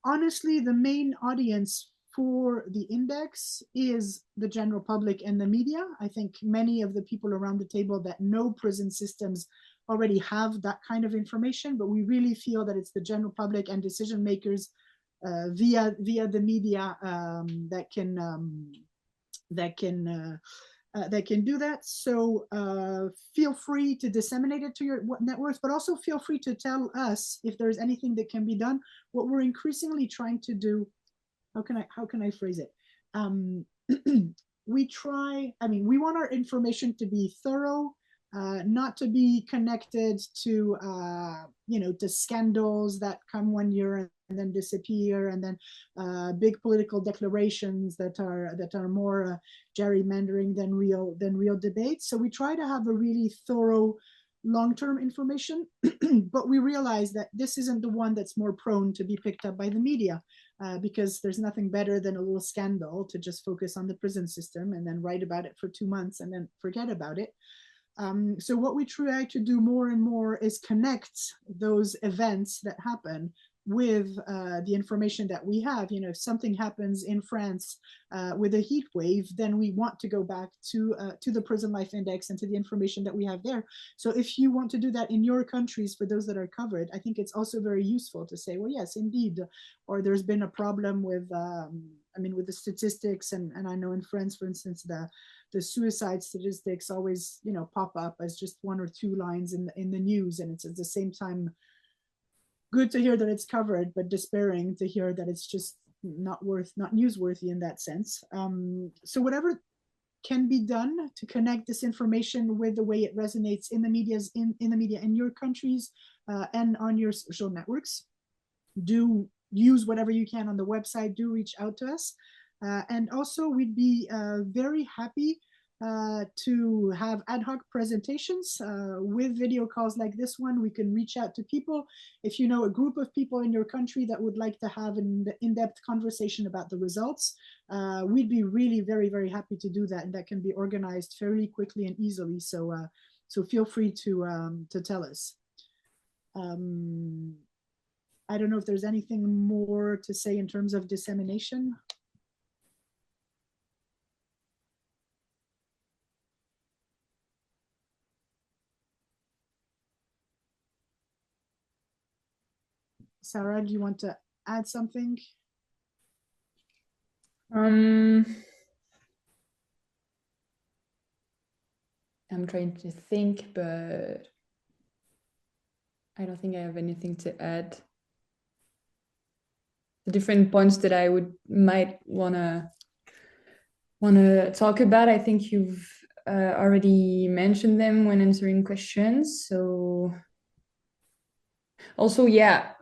Speaker 1: Honestly, the main audience for the index is the general public and the media. I think many of the people around the table that know prison systems already have that kind of information, but we really feel that it's the general public and decision makers via the media that can do that. So feel free to disseminate it to your networks, but also feel free to tell us if there's anything that can be done. What we're increasingly trying to do, how can I phrase it? We want our information to be thorough, not to be connected to to scandals that come one year and then disappear, and then big political declarations that are more gerrymandering than real debates. So we try to have a really thorough long-term information, but we realize that this isn't the one that's more prone to be picked up by the media, because there's nothing better than a little scandal to just focus on the prison system and then write about it for 2 months and then forget about it. So what we try to do more and more is connect those events that happen with the information that we have. If something happens in France with a heat wave, then we want to go back to the Prison Life Index and to the information that we have there. So if you want to do that in your countries, for those that are covered, I think it's also very useful to say, well, yes, indeed, or there's been a problem with with the statistics, and I know in France, for instance, the suicide statistics always pop up as just 1 or 2 lines in the news, and it's at the same time good to hear that it's covered, but despairing to hear that it's just not newsworthy in that sense. So whatever can be done to connect this information with the way it resonates in the media in your countries and on your social networks, do use whatever you can on the website. Do reach out to us, and also we'd be very happy to have ad hoc presentations with video calls like this one. We can reach out to people. If you know a group of people in your country that would like to have an in-depth conversation about the results, we'd be really very, very happy to do that, and that can be organized fairly quickly and easily. So feel free to tell us. I don't know if there's anything more to say in terms of dissemination. Sara, do you want to add something?
Speaker 2: I'm trying to think, but I don't think I have anything to add. The different points that I might wanna talk about, I think you've already mentioned them when answering questions. So also, yeah,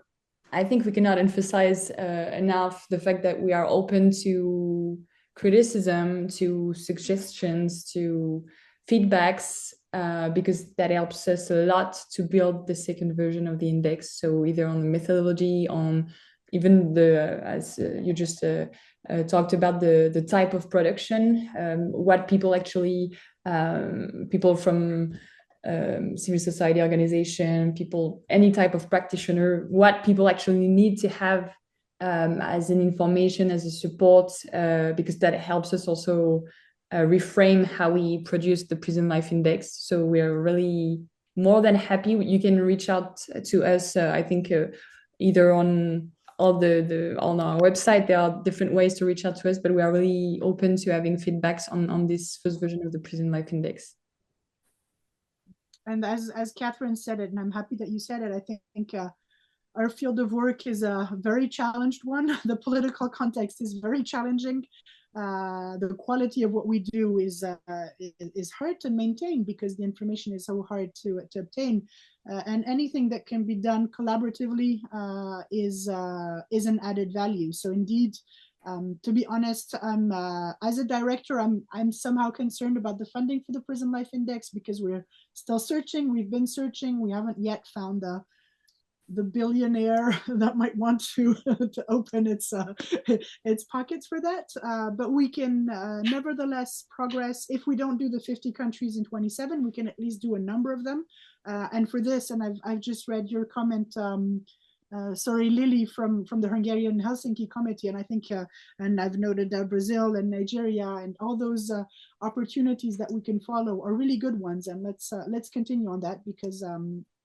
Speaker 2: I think we cannot emphasize enough the fact that we are open to criticism, to suggestions, to feedbacks, because that helps us a lot to build the second version of the index. So either on the methodology, on even as you just talked about, the type of production, what people actually, people from civil society organization, people, any type of practitioner, what people actually need to have as an information, as a support, because that helps us also reframe how we produce the Prison Life Index. So we're really more than happy. You can reach out to us, I think, either on our website. There are different ways to reach out to us, but we are really open to having feedbacks on this first version of the Prison Life Index.
Speaker 1: And as Catherine said it, and I'm happy that you said it, I think our field of work is a very challenged one. The political context is very challenging. The quality of what we do is hard to maintain because the information is so hard to obtain. And anything that can be done collaboratively is an added value. So indeed, to be honest, as a director, I'm somehow concerned about the funding for the Prison Life Index because we're still searching. We've been searching. We haven't yet found the billionaire that might want to open its pockets for that. But we can nevertheless progress. If we don't do the 50 countries in 27, we can at least do a number of them. And for this, and I've just read your comment, sorry, Lily from the Hungarian Helsinki Committee, and I think, and I've noted Brazil and Nigeria and all those opportunities that we can follow are really good ones, and let's continue on that because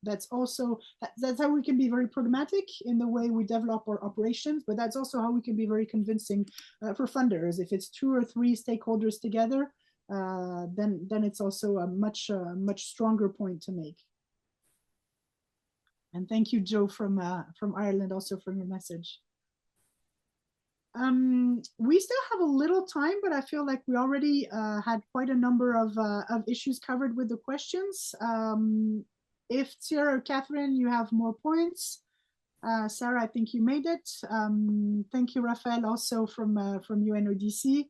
Speaker 1: that's also, that's how we can be very pragmatic in the way we develop our operations, but that's also how we can be very convincing for funders. If it's 2 or 3 stakeholders together, then it's also a much stronger point to make. And thank you, Joe from Ireland, also for your message. We still have a little time, but I feel like we already had quite a number of issues covered with the questions. If Tsira or Catherine, you have more points. Sara, I think you made it. Thank you, Raphael, also from UNODC.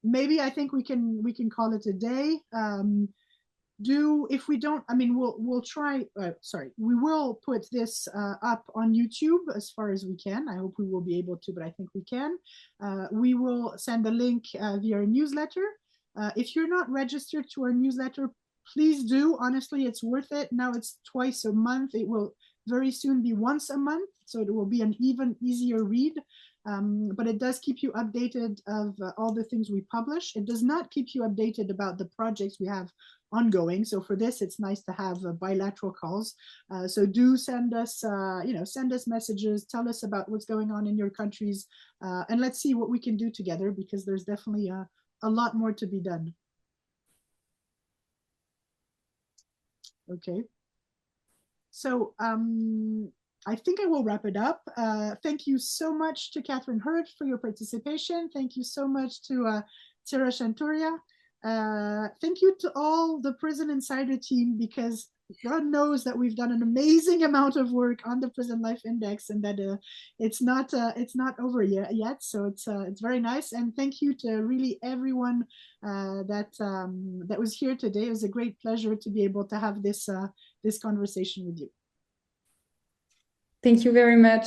Speaker 1: Maybe I think we can call it a day. If we don't, I mean, we'll try, we will put this up on YouTube as far as we can. I hope we will be able to, but I think we can. We will send a link via our newsletter. If you're not registered to our newsletter, please do. Honestly, it's worth it. Now it's twice a month. It will very soon be once a month, so it will be an even easier read. But it does keep you updated of all the things we publish. It does not keep you updated about the projects we have ongoing. So for this, it's nice to have bilateral calls. So do send us, send us messages, tell us about what's going on in your countries, and let's see what we can do together, because there's definitely a lot more to be done. Okay. So I think I will wrap it up. Thank you so much to Catherine Hurd for your participation. Thank you so much to Tsira Chanturia. Thank you to all the Prison Insider team, because God knows that we've done an amazing amount of work on the Prison Life Index, and that it's not over yet. So it's very nice. And thank you to really everyone that was here today. It was a great pleasure to be able to have this conversation with you.
Speaker 2: Thank you very much.